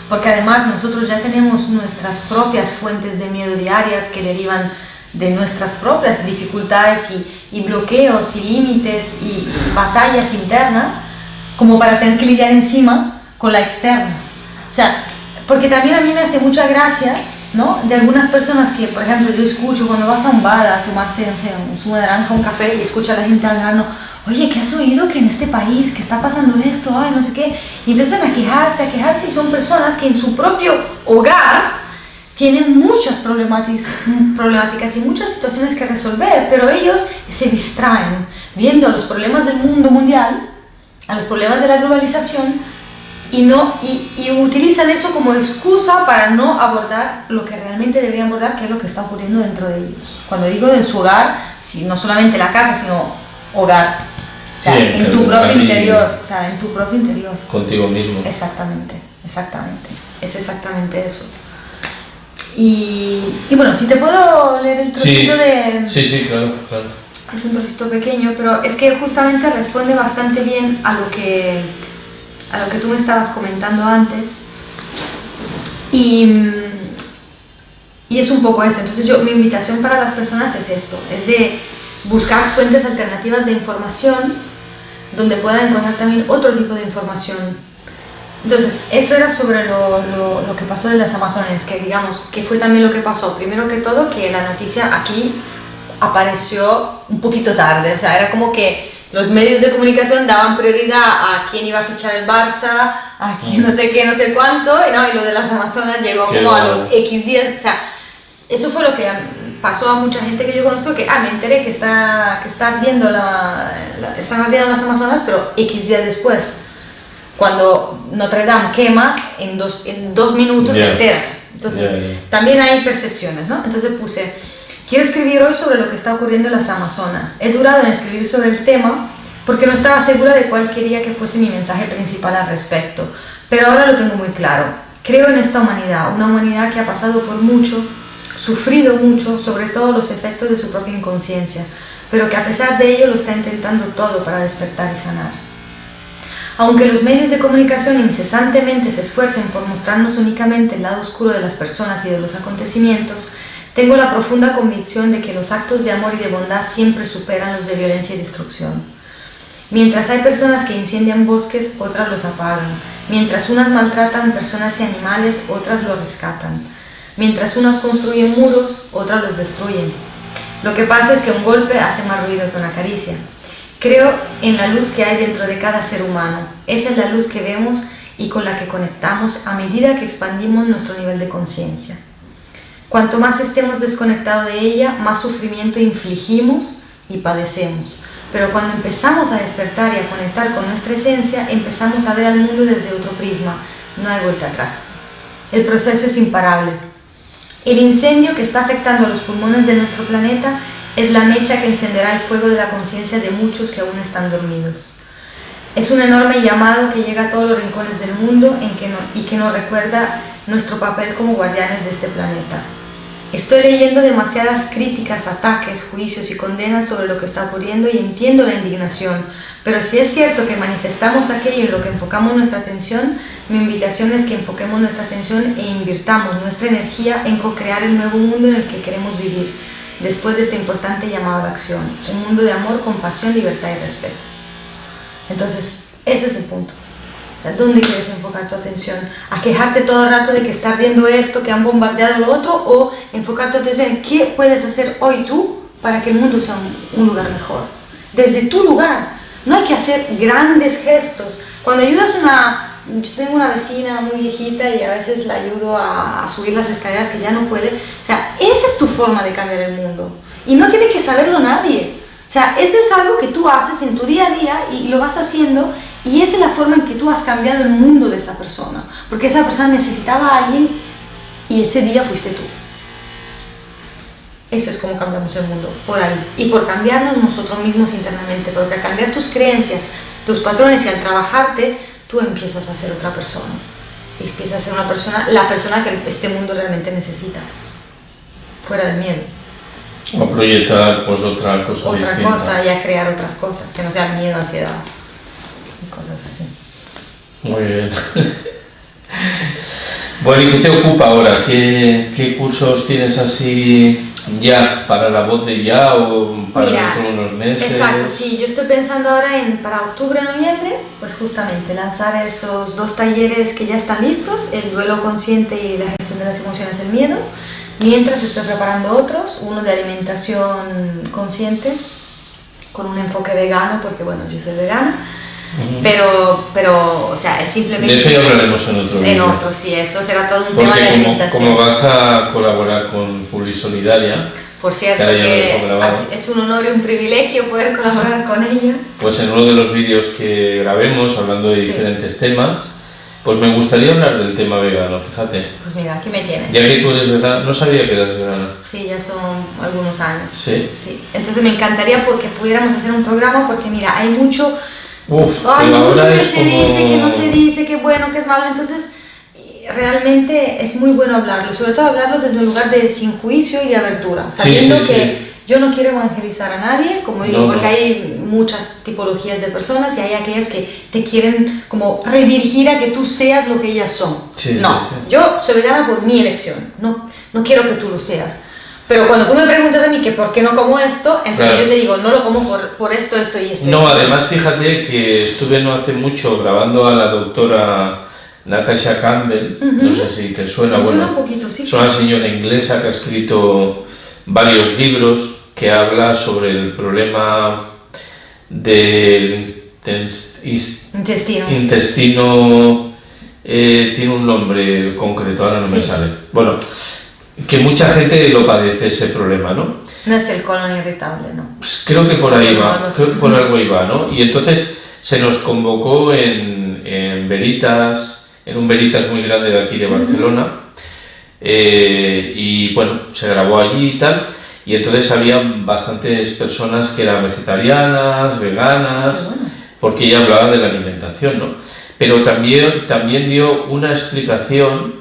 porque además nosotros ya tenemos nuestras propias fuentes de miedo diarias que derivan de nuestras propias dificultades y bloqueos y límites y batallas internas, como para tener que lidiar encima con las externas. O sea, porque también a mí me hace mucha gracia, ¿no? De algunas personas que, por ejemplo, yo escucho cuando vas a un bar a tomarte, no sé, un zumo de naranja, un café, y escucha a la gente hablando, oye, ¿qué has oído que en este país, que está pasando esto, ay, no sé qué? Y empiezan a quejarse, y son personas que en su propio hogar tienen muchas problemáticas y muchas situaciones que resolver, pero ellos se distraen viendo los problemas del mundo mundial, a los problemas de la globalización, y utilizan eso como excusa para no abordar lo que realmente deberían abordar, que es lo que está ocurriendo dentro de ellos. Cuando digo en su hogar, no solamente la casa, sino hogar, o sea, sí, en tu propio interior, o sea, en tu propio interior. Contigo mismo. Exactamente, es exactamente eso. Y bueno, si te puedo leer el trocito de... Sí, claro. Es un trocito pequeño, pero es que justamente responde bastante bien a lo que tú me estabas comentando antes, y es un poco eso. Entonces mi invitación para las personas es esto, es de buscar fuentes alternativas de información donde puedan encontrar también otro tipo de información. Entonces eso era sobre lo que pasó de las Amazonas, que digamos que fue también lo que pasó, primero que todo, que la noticia aquí apareció un poquito tarde, o sea, era como que los medios de comunicación daban prioridad a quién iba a fichar el Barça, a quién no sé qué, no sé cuánto, y lo de las Amazonas llegó como a los X días. O sea, eso fue lo que pasó a mucha gente que yo conozco, que me enteré que está ardiendo están ardiendo las Amazonas, pero X días después, cuando Notre Dame quema, en dos minutos te enteras. Entonces, también hay percepciones, ¿no? Entonces puse... Quiero escribir hoy sobre lo que está ocurriendo en las Amazonas. He durado en escribir sobre el tema porque no estaba segura de cuál quería que fuese mi mensaje principal al respecto, pero ahora lo tengo muy claro. Creo en esta humanidad, una humanidad que ha pasado por mucho, sufrido mucho, sobre todo los efectos de su propia inconsciencia, pero que a pesar de ello lo está intentando todo para despertar y sanar. Aunque los medios de comunicación incesantemente se esfuercen por mostrarnos únicamente el lado oscuro de las personas y de los acontecimientos, tengo la profunda convicción de que los actos de amor y de bondad siempre superan los de violencia y destrucción. Mientras hay personas que incendian bosques, otras los apagan. Mientras unas maltratan personas y animales, otras los rescatan. Mientras unas construyen muros, otras los destruyen. Lo que pasa es que un golpe hace más ruido que una caricia. Creo en la luz que hay dentro de cada ser humano. Esa es la luz que vemos y con la que conectamos a medida que expandimos nuestro nivel de conciencia. Cuanto más estemos desconectados de ella, más sufrimiento infligimos y padecemos. Pero cuando empezamos a despertar y a conectar con nuestra esencia, empezamos a ver al mundo desde otro prisma. No hay vuelta atrás. El proceso es imparable. El incendio que está afectando los pulmones de nuestro planeta es la mecha que encenderá el fuego de la conciencia de muchos que aún están dormidos. Es un enorme llamado que llega a todos los rincones del mundo y que nos recuerda nuestro papel como guardianes de este planeta. Estoy leyendo demasiadas críticas, ataques, juicios y condenas sobre lo que está ocurriendo y entiendo la indignación, pero si es cierto que manifestamos aquello en lo que enfocamos nuestra atención, mi invitación es que enfoquemos nuestra atención e invirtamos nuestra energía en co-crear el nuevo mundo en el que queremos vivir, después de este importante llamado a acción, un mundo de amor, compasión, libertad y respeto. Entonces, ese es el punto. ¿Dónde quieres enfocar tu atención? ¿A quejarte todo el rato de que está ardiendo esto, que han bombardeado lo otro? ¿O enfocar tu atención en qué puedes hacer hoy tú para que el mundo sea un lugar mejor? Desde tu lugar. No hay que hacer grandes gestos. Cuando ayudas yo tengo una vecina muy viejita y a veces la ayudo a subir las escaleras que ya no puede. O sea, esa es tu forma de cambiar el mundo. Y no tiene que saberlo nadie. O sea, eso es algo que tú haces en tu día a día y lo vas haciendo y esa es la forma en que tú has cambiado el mundo de esa persona. Porque esa persona necesitaba a alguien y ese día fuiste tú. Eso es como cambiamos el mundo, por ahí. Y por cambiarnos nosotros mismos internamente, porque al cambiar tus creencias, tus patrones y al trabajarte, tú empiezas a ser otra persona. Y empiezas a ser una persona, la persona que este mundo realmente necesita. Fuera del miedo. O proyectar pues otra cosa distinta. Otra cosa y a crear otras cosas, que no sean miedo, ansiedad y cosas así. Muy bien. Bueno, ¿y qué te ocupa ahora? ¿Qué cursos tienes así ya para la voz de ya o para dentro de unos meses? Exacto, sí, yo estoy pensando ahora para octubre, noviembre, pues justamente lanzar esos 2 talleres que ya están listos, el duelo consciente y la gestión de las emociones del miedo. Mientras estoy preparando otros, uno de alimentación consciente, con un enfoque vegano, porque bueno, yo soy vegana, pero o sea, es simplemente... De eso ya hablaremos en otro vídeo. En otro, sí, eso será todo un porque tema de alimentación. Como vas a colaborar con Publisolidaria, por cierto, que es un honor y un privilegio poder colaborar con ellos. Pues en uno de los vídeos que grabemos, hablando de diferentes temas, pues me gustaría hablar del tema vegano, fíjate. Pues mira, aquí me tienes. Ya que tú eres vegana, no sabía que eras vegana. Sí, ya son algunos años. Sí. Sí. Entonces me encantaría que pudiéramos hacer un programa porque mira, hay mucho... Hay mucho que se dice, que no se dice, que bueno, que es malo, entonces realmente es muy bueno hablarlo, sobre todo hablarlo desde un lugar de sin juicio y de abertura, sabiendo que yo no quiero evangelizar a nadie, como digo, porque hay muchas tipologías de personas y hay aquellas que te quieren como redirigir a que tú seas lo que ellas son. Yo soy vegana por mi elección, no quiero que tú lo seas. Pero cuando tú me preguntas a mí que por qué no como esto, entonces yo te digo, no lo como por esto y esto. No, además fíjate que estuve no hace mucho grabando a la doctora Natasha Campbell, no sé si te suena, suena un poquito, sí. Es una señora inglesa que ha escrito varios libros que habla sobre el problema del intestino, tiene un nombre concreto, ahora no me sale. Bueno, que mucha gente lo padece ese problema, ¿no? No es el colon irritable, ¿no? Pues creo que por ahí va, por algo iba, ¿no? Y entonces se nos convocó en Veritas, en un Veritas muy grande de aquí de Barcelona, y bueno, se grabó allí y tal, y entonces había bastantes personas que eran vegetarianas, veganas, porque ella hablaba de la alimentación, ¿no? Pero también dio una explicación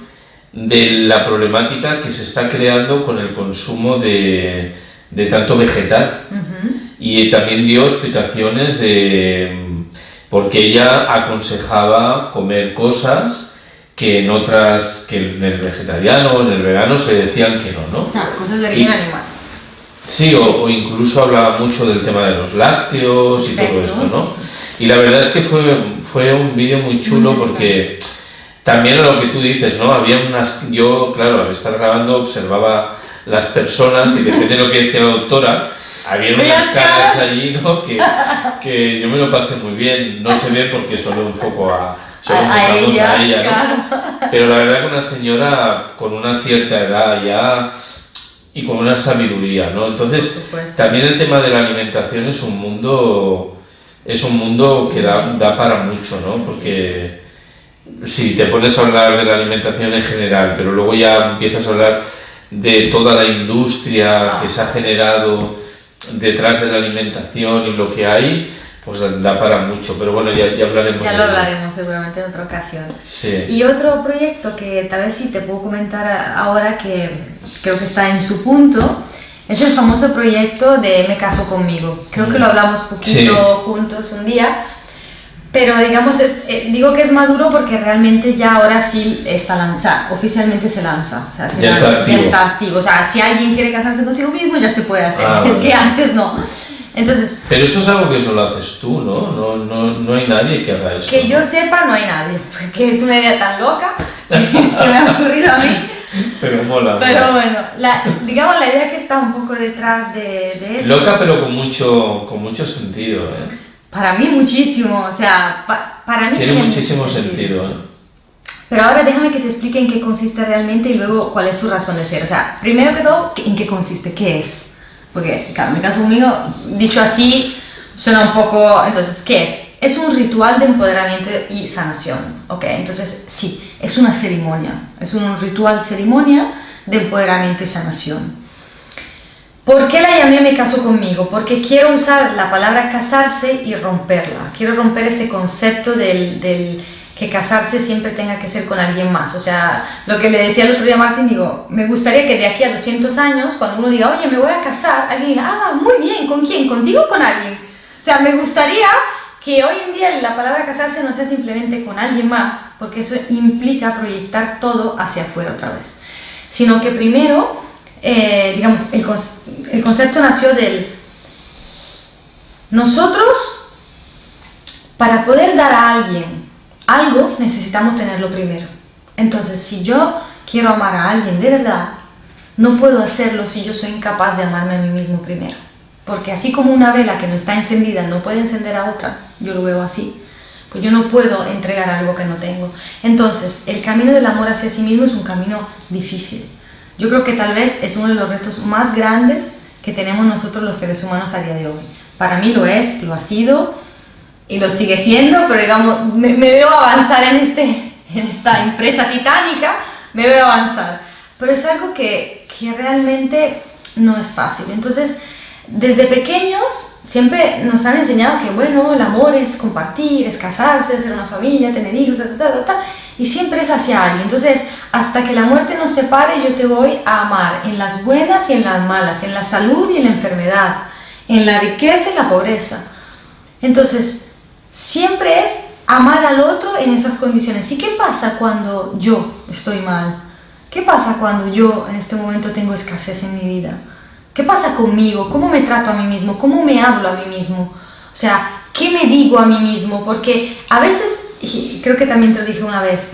de la problemática que se está creando con el consumo de tanto vegetal. Y también dio explicaciones de por qué ella aconsejaba comer cosas que en otras, que en el vegetariano o en el vegano se decían que no. O sea, cosas de origen animal. Sí, o incluso hablaba mucho del tema de los lácteos y todo esto, ¿no? Y la verdad es que fue un vídeo muy chulo porque También lo que tú dices, ¿no? Había yo, claro, al estar grabando observaba las personas y depende de lo que decía la doctora, había unas caras allí, ¿no? Que yo me lo pasé muy bien. No se ve porque solo enfocamos a ella, ¿no? Claro. Pero la verdad que una señora con una cierta edad ya y con una sabiduría, ¿no? Entonces, también el tema de la alimentación es un mundo que da para mucho, ¿no? Porque si te pones a hablar de la alimentación en general, pero luego ya empiezas a hablar de toda la industria que se ha generado detrás de la alimentación y lo que hay, pues da para mucho, pero bueno, ya hablaremos. Ya lo hablaremos seguramente en otra ocasión. Sí. Y otro proyecto que tal vez sí te puedo comentar ahora, que creo que está en su punto, es el famoso proyecto de Me caso conmigo. Creo que lo hablamos poquito juntos un día, pero digamos, digo que es maduro porque realmente ya ahora sí está lanzado, oficialmente se lanza, o sea, ya está activo. O sea, si alguien quiere casarse consigo mismo ya se puede hacer, es que antes no. Entonces, pero esto es algo que solo haces tú, ¿no? No hay nadie que haga esto. Que yo sepa, no hay nadie, porque es una idea tan loca que se me ha ocurrido a mí. Pero mola. Pero bueno, digamos la idea que está un poco detrás de esto. Loca, pero con mucho sentido, ¿eh? Para mí muchísimo, o sea, para mí tiene muchísimo sentido, ¿eh? Pero ahora déjame que te explique en qué consiste realmente y luego cuál es su razón de ser. O sea, primero que todo, ¿en qué consiste? ¿Qué es? Porque, claro, Me caso conmigo, dicho así, suena un poco... Entonces, ¿qué es? Es un ritual de empoderamiento y sanación, ¿ok? Entonces, sí, es una ceremonia, es un ritual ceremonia de empoderamiento y sanación. ¿Por qué la llamé Me caso conmigo? Porque quiero usar la palabra casarse y romperla. Quiero romper ese concepto del que casarse siempre tenga que ser con alguien más. O sea, lo que le decía el otro día a Martín, digo, me gustaría que de aquí a 200 años, cuando uno diga, oye, me voy a casar, alguien diga, muy bien, ¿con quién? ¿Contigo o con alguien? O sea, me gustaría que hoy en día la palabra casarse no sea simplemente con alguien más, porque eso implica proyectar todo hacia afuera otra vez, sino que primero, digamos, el concepto nació del nosotros, para poder dar a alguien algo, necesitamos tenerlo primero. Entonces, si yo quiero amar a alguien de verdad, no puedo hacerlo si yo soy incapaz de amarme a mí mismo primero. Porque así como una vela que no está encendida no puede encender a otra, yo lo veo así, pues yo no puedo entregar algo que no tengo. Entonces, el camino del amor hacia sí mismo es un camino difícil. Yo creo que tal vez es uno de los retos más grandes que tenemos nosotros los seres humanos a día de hoy. Para mí lo es, lo ha sido y lo sigue siendo, pero digamos, me veo avanzar en esta empresa titánica, me veo avanzar. Pero es algo que realmente no es fácil. Entonces, desde pequeños siempre nos han enseñado que, bueno, el amor es compartir, es casarse, hacer una familia, tener hijos, y siempre es hacia alguien. Entonces, hasta que la muerte nos separe, yo te voy a amar en las buenas y en las malas, en la salud y en la enfermedad, en la riqueza y la pobreza. Entonces, siempre es amar al otro en esas condiciones. ¿Y qué pasa cuando yo estoy mal? ¿Qué pasa cuando yo en este momento tengo escasez en mi vida? ¿Qué pasa conmigo? ¿Cómo me trato a mí mismo? ¿Cómo me hablo a mí mismo? O sea, ¿qué me digo a mí mismo? Porque a veces, y creo que también te lo dije una vez,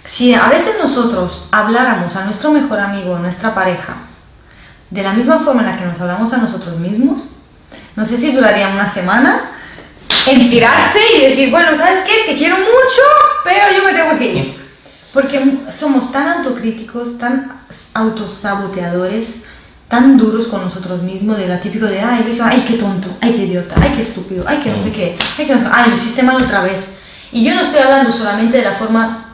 si a veces nosotros habláramos a nuestro mejor amigo, a nuestra pareja, de la misma forma en la que nos hablamos a nosotros mismos, no sé si duraría una semana en tirarse y decir, bueno, ¿sabes qué? Te quiero mucho, pero yo me tengo que ir. Porque somos tan autocríticos, tan autosaboteadores, tan duros con nosotros mismos, de la típico de, ay, Luis, ay, qué tonto, ay, qué idiota, ay, qué estúpido, ay, que no sé qué, ay, que no sé, ay, lo hiciste mal otra vez. Y yo no estoy hablando solamente de la forma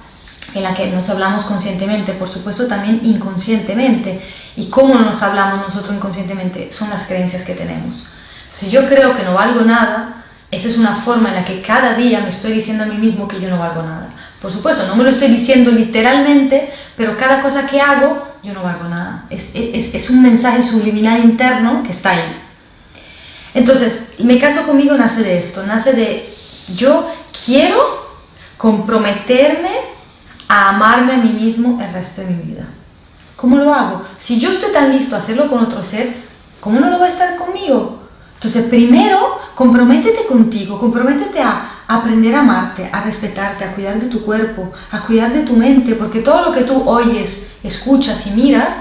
en la que nos hablamos conscientemente, por supuesto también inconscientemente. Y cómo nos hablamos nosotros inconscientemente son las creencias que tenemos. Si yo creo que no valgo nada, esa es una forma en la que cada día me estoy diciendo a mí mismo que yo no valgo nada. Por supuesto, no me lo estoy diciendo literalmente, pero cada cosa que hago, yo no valgo nada. Es un mensaje subliminal interno que está ahí. Entonces, Me caso conmigo nace de esto, nace de yo quiero comprometerme a amarme a mí mismo el resto de mi vida. ¿Cómo lo hago? Si yo estoy tan listo a hacerlo con otro ser, ¿cómo no lo va a estar conmigo? Entonces, primero, comprométete contigo, comprométete a aprender a amarte, a respetarte, a cuidar de tu cuerpo, a cuidar de tu mente, porque todo lo que tú oyes, escuchas y miras,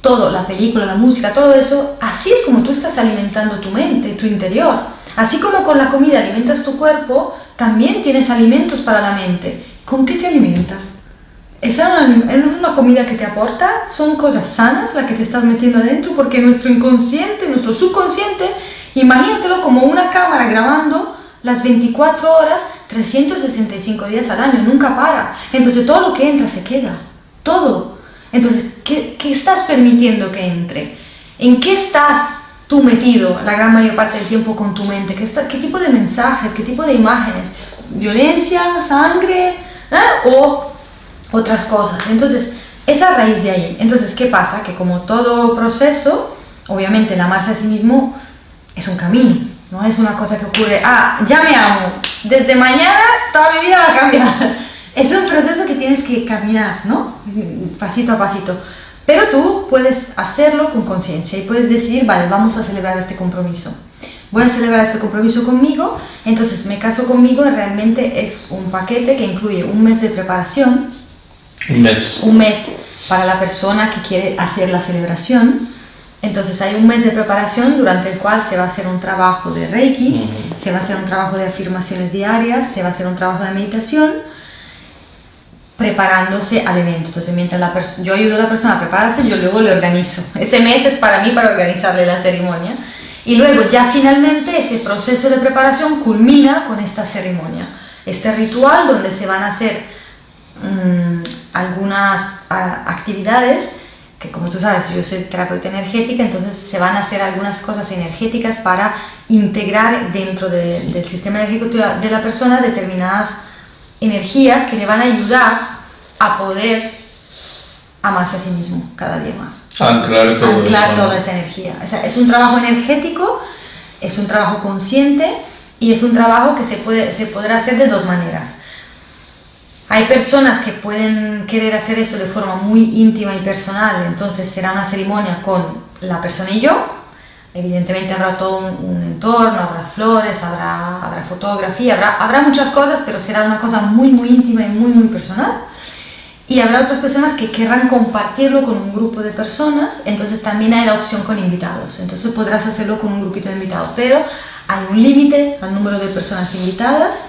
todo, la película, la música, todo eso, así es como tú estás alimentando tu mente, tu interior. Así como con la comida alimentas tu cuerpo, también tienes alimentos para la mente. ¿Con qué te alimentas? ¿Esa no es una comida que te aporta? ¿Son cosas sanas las que te estás metiendo adentro? Porque nuestro inconsciente, nuestro subconsciente, imagínatelo como una cámara grabando las 24 horas, 365 días al año, nunca para. Entonces todo lo que entra se queda, todo. Entonces, ¿qué estás permitiendo que entre? ¿En qué estás tú metido la gran mayor parte del tiempo con tu mente? ¿Qué tipo de mensajes, qué tipo de imágenes? ¿Violencia, sangre o otras cosas? Entonces, es a raíz de ahí. Entonces, ¿qué pasa? Que como todo proceso, obviamente el amarse a sí mismo es un camino, no es una cosa que ocurre, ya me amo, desde mañana toda mi vida va a cambiar. Es un proceso que tienes que caminar, ¿no? Pasito a pasito. Pero tú puedes hacerlo con conciencia y puedes decidir, vale, vamos a celebrar este compromiso. Voy a celebrar este compromiso conmigo, entonces me caso conmigo y realmente es un paquete que incluye un mes de preparación. Un mes para la persona que quiere hacer la celebración. Entonces hay un mes de preparación durante el cual se va a hacer un trabajo de Reiki, se va a hacer un trabajo de afirmaciones diarias, se va a hacer un trabajo de meditación, preparándose al evento. Entonces mientras yo ayudo a la persona a prepararse, yo luego le organizo. Ese mes es para mí, para organizarle la ceremonia. Y luego ya finalmente ese proceso de preparación culmina con esta ceremonia. Este ritual donde se van a hacer algunas actividades, que como tú sabes, yo soy terapeuta energética, entonces se van a hacer algunas cosas energéticas para integrar dentro del sistema energético de la persona determinadas energías que le van a ayudar a poder amarse a sí mismo cada día más. Anclar toda esa energía. O sea, es un trabajo energético, es un trabajo consciente y es un trabajo que se podrá hacer de dos maneras. Hay personas que pueden querer hacer esto de forma muy íntima y personal, entonces será una ceremonia con la persona y yo. Evidentemente habrá todo un entorno, habrá flores, habrá fotografía, habrá muchas cosas, pero será una cosa muy muy íntima y muy muy personal. Y habrá otras personas que querrán compartirlo con un grupo de personas, entonces también hay la opción con invitados. Entonces podrás hacerlo con un grupito de invitados, pero hay un límite al número de personas invitadas,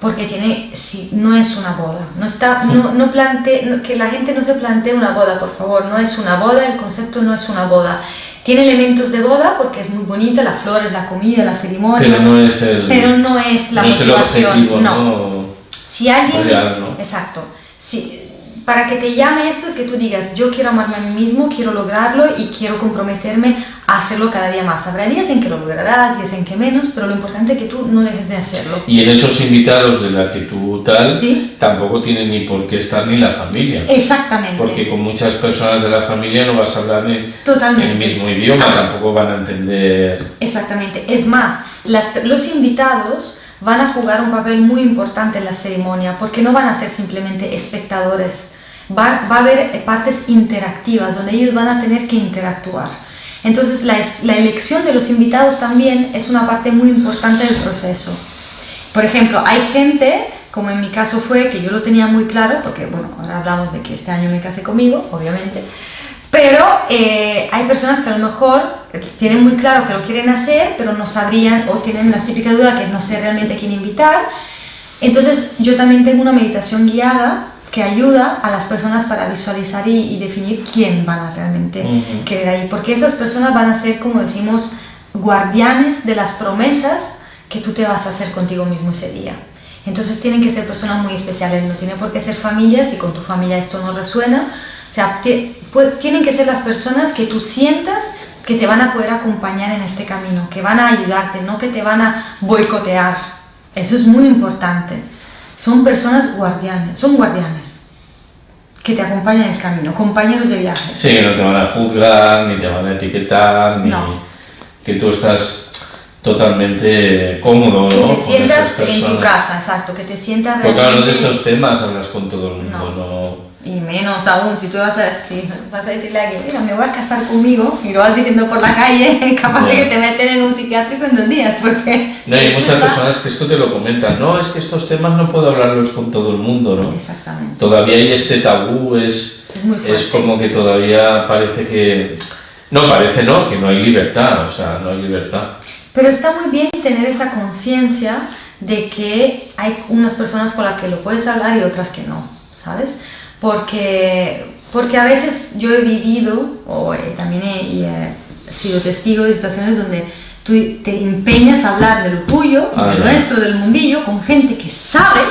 porque no es una boda, que la gente no se plantee una boda, por favor, no es una boda, el concepto no es una boda. Tiene elementos de boda porque es muy bonita, las flores, la comida, la ceremonia, pero no es la motivación. El objetivo, ¿no? Si alguien, real, ¿no? Exacto. Para que te llame esto es que tú digas, yo quiero amarme a mí mismo, quiero lograrlo y quiero comprometerme a hacerlo cada día más. Habrá días en que lo lograrás, días en que menos, pero lo importante es que tú no dejes de hacerlo. Y en esos invitados de la que tú ¿Sí? tampoco tiene ni por qué estar ni la familia. Exactamente. Porque con muchas personas de la familia no vas a hablar ni el mismo idioma, tampoco van a entender. Exactamente. Es más, los invitados van a jugar un papel muy importante en la ceremonia, porque no van a ser simplemente espectadores. Va a haber partes interactivas donde ellos van a tener que interactuar. Entonces la elección de los invitados también es una parte muy importante del proceso. Por ejemplo, hay gente, como en mi caso fue, que yo lo tenía muy claro, porque bueno, ahora hablamos de que este año me casé conmigo, obviamente, pero hay personas que a lo mejor tienen muy claro que lo quieren hacer, pero no sabrían o tienen la típica duda que no sé realmente a quién invitar. Entonces yo también tengo una meditación guiada que ayuda a las personas para visualizar y definir quién van a realmente querer ahí, porque esas personas van a ser, como decimos, guardianes de las promesas que tú te vas a hacer contigo mismo ese día. Entonces tienen que ser personas muy especiales, no tiene por qué ser familias, si con tu familia esto no resuena, o sea, tienen que ser las personas que tú sientas que te van a poder acompañar en este camino, que van a ayudarte, no que te van a boicotear. Eso es muy importante. Son personas guardianes, que te acompañan en el camino, compañeros de viaje. Sí, no te van a juzgar, ni te van a etiquetar, ni que tú estás totalmente cómodo, ¿no? Que te sientas en tu casa, exacto, que te sientas realmente... Porque claro, de estos temas hablas con todo el mundo, Y menos aún si tú vas a decirle a alguien, mira, me voy a casar conmigo, y lo vas diciendo por la calle, capaz de que te meten en un psiquiátrico en 2 días, porque... No, hay muchas personas que esto te lo comentan, no, es que estos temas no puedo hablarlos con todo el mundo, ¿no? Exactamente. Todavía hay este tabú, es como que todavía parece que... No, parece no, que no hay libertad, o sea, no hay libertad. Pero está muy bien tener esa conciencia de que hay unas personas con las que lo puedes hablar y otras que no, ¿sabes? Porque a veces yo he vivido, también he sido testigo de situaciones donde tú te empeñas a hablar de lo tuyo, de lo nuestro, del mundillo, con gente que sabes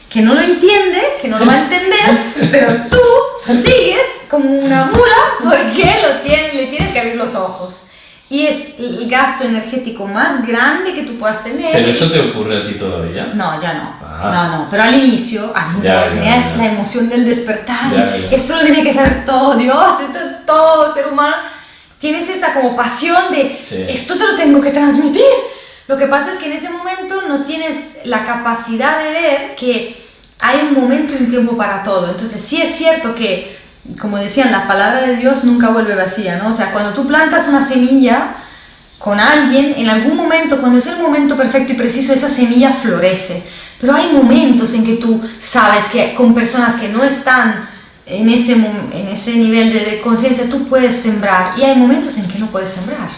que no lo entiende, que no lo va a entender, pero tú sigues como una mula porque le tienes que abrir los ojos. Y es el gasto energético más grande que tú puedas tener. ¿Pero eso te ocurre a ti todavía? No, ya no. No. Pero al inicio tenías la emoción del despertar. Esto lo tiene que saber todo Dios, esto es todo ser humano. Tienes esa como pasión de esto te lo tengo que transmitir. Lo que pasa es que en ese momento no tienes la capacidad de ver que hay un momento y un tiempo para todo. Entonces sí es cierto que, como decían, la palabra de Dios nunca vuelve vacía, ¿no? O sea, cuando tú plantas una semilla con alguien, en algún momento, cuando es el momento perfecto y preciso, esa semilla florece. Pero hay momentos en que tú sabes que con personas que no están en ese nivel de conciencia, tú puedes sembrar. Y hay momentos en que no puedes sembrar,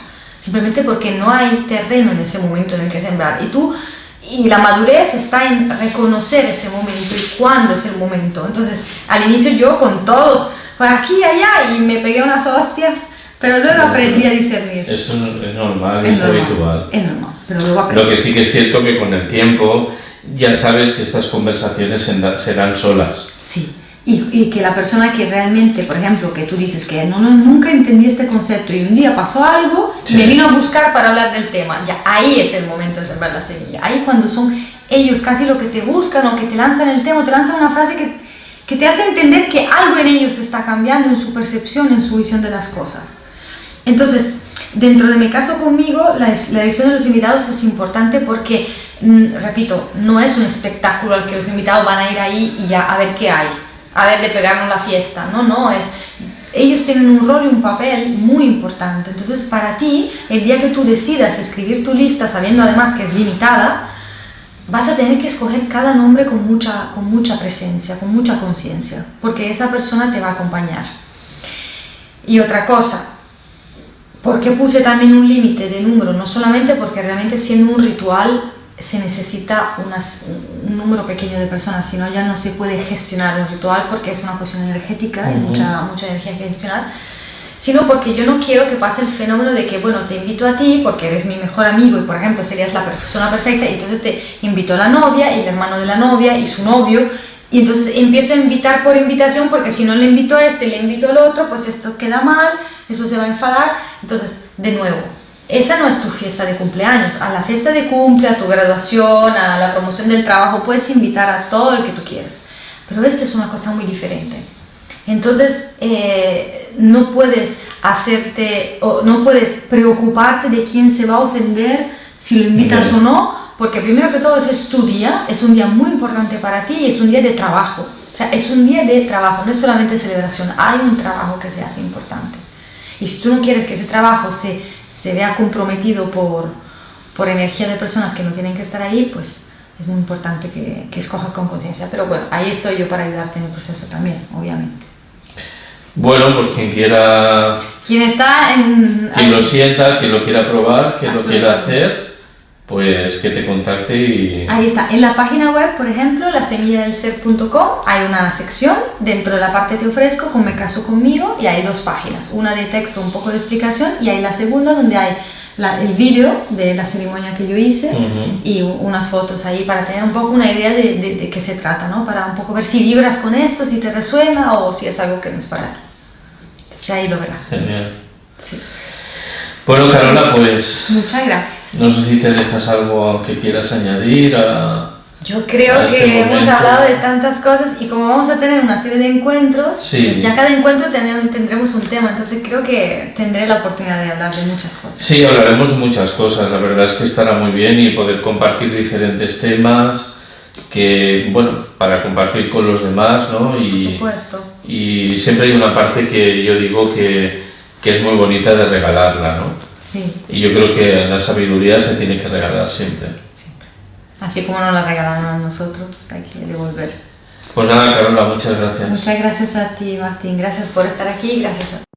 simplemente porque no hay terreno en ese momento en el que sembrar. Y la madurez está en reconocer ese momento y cuándo es el momento. Entonces, al inicio yo con todo, por aquí y allá, y me pegué unas hostias, pero luego aprendí a discernir. Eso es normal, es habitual. Es normal, pero luego aprendí. Lo que sí que es cierto que con el tiempo ya sabes que estas conversaciones serán solas. Sí. Y que la persona que realmente, por ejemplo, que tú dices que nunca entendí este concepto y un día pasó algo y me vino a buscar para hablar del tema, ya ahí es el momento de sembrar la semilla. Ahí cuando son ellos casi lo que te buscan o que te lanzan el tema, te lanzan una frase que te hace entender que algo en ellos está cambiando en su percepción, en su visión de las cosas. Entonces, dentro de mi caso conmigo, la elección de los invitados es importante porque, repito, no es un espectáculo al que los invitados van a ir ahí y ya a ver qué hay. A ver, de pegarnos la fiesta, ellos tienen un rol y un papel muy importante. Entonces, para ti, el día que tú decidas escribir tu lista, sabiendo además que es limitada, vas a tener que escoger cada nombre con mucha presencia, con mucha conciencia, porque esa persona te va a acompañar. Y otra cosa, ¿por qué puse también un límite de número? No solamente porque realmente siendo un ritual se necesita un número pequeño de personas, sino ya no se puede gestionar un ritual porque es una cuestión energética y mucha energía que gestionar, sino porque yo no quiero que pase el fenómeno de que, bueno, te invito a ti porque eres mi mejor amigo y, por ejemplo, serías la persona perfecta, y entonces te invito a la novia y el hermano de la novia y su novio, y entonces empiezo a invitar por invitación porque si no le invito a este, le invito al otro, pues esto queda mal, eso se va a enfadar. Entonces, de nuevo, esa no es tu fiesta de cumpleaños. A la fiesta de cumple, a tu graduación, a la promoción del trabajo, puedes invitar a todo el que tú quieras. Pero esta es una cosa muy diferente. Entonces, no puedes no puedes preocuparte de quién se va a ofender si lo invitas o no, porque primero que todo es tu día, es un día muy importante para ti y es un día de trabajo. O sea, es un día de trabajo, no es solamente celebración, hay un trabajo que se hace importante. Y si tú no quieres que ese trabajo se vea comprometido por energía de personas que no tienen que estar ahí, pues es muy importante que escojas con conciencia. Pero bueno, ahí estoy yo para ayudarte en el proceso también, obviamente. Bueno, pues quien quiera... Quien lo sienta, quien lo quiera probar, quien lo quiera hacer, pues que te contacte y... Ahí está, en la página web, por ejemplo, lasemilladelser.com, hay una sección, dentro de la parte te ofrezco, con Me Caso Conmigo, y hay 2 páginas, una de texto, un poco de explicación, y hay la segunda donde hay el vídeo de la ceremonia que yo hice y unas fotos ahí para tener un poco una idea de qué se trata, ¿no? Para un poco ver si vibras con esto, si te resuena o si es algo que no es para ti. Entonces ahí lo verás. Genial. Sí. Bueno, Carola, pues... Muchas gracias. No sé si te dejas algo que quieras añadir a... Yo creo que hemos hablado de tantas cosas y como vamos a tener una serie de encuentros, pues ya cada encuentro tendremos un tema, entonces creo que tendré la oportunidad de hablar de muchas cosas. Sí, hablaremos de muchas cosas, la verdad es que estará muy bien y poder compartir diferentes temas que bueno, para compartir con los demás, ¿no? Por supuesto. Y siempre hay una parte que yo digo que es muy bonita de regalarla, ¿no? Sí. Y yo creo que la sabiduría se tiene que regalar siempre. Siempre. Así como nos la regalaron a nosotros, hay que devolver. Pues nada, Carola, muchas gracias. Muchas gracias a ti, Martín. Gracias por estar aquí. Gracias a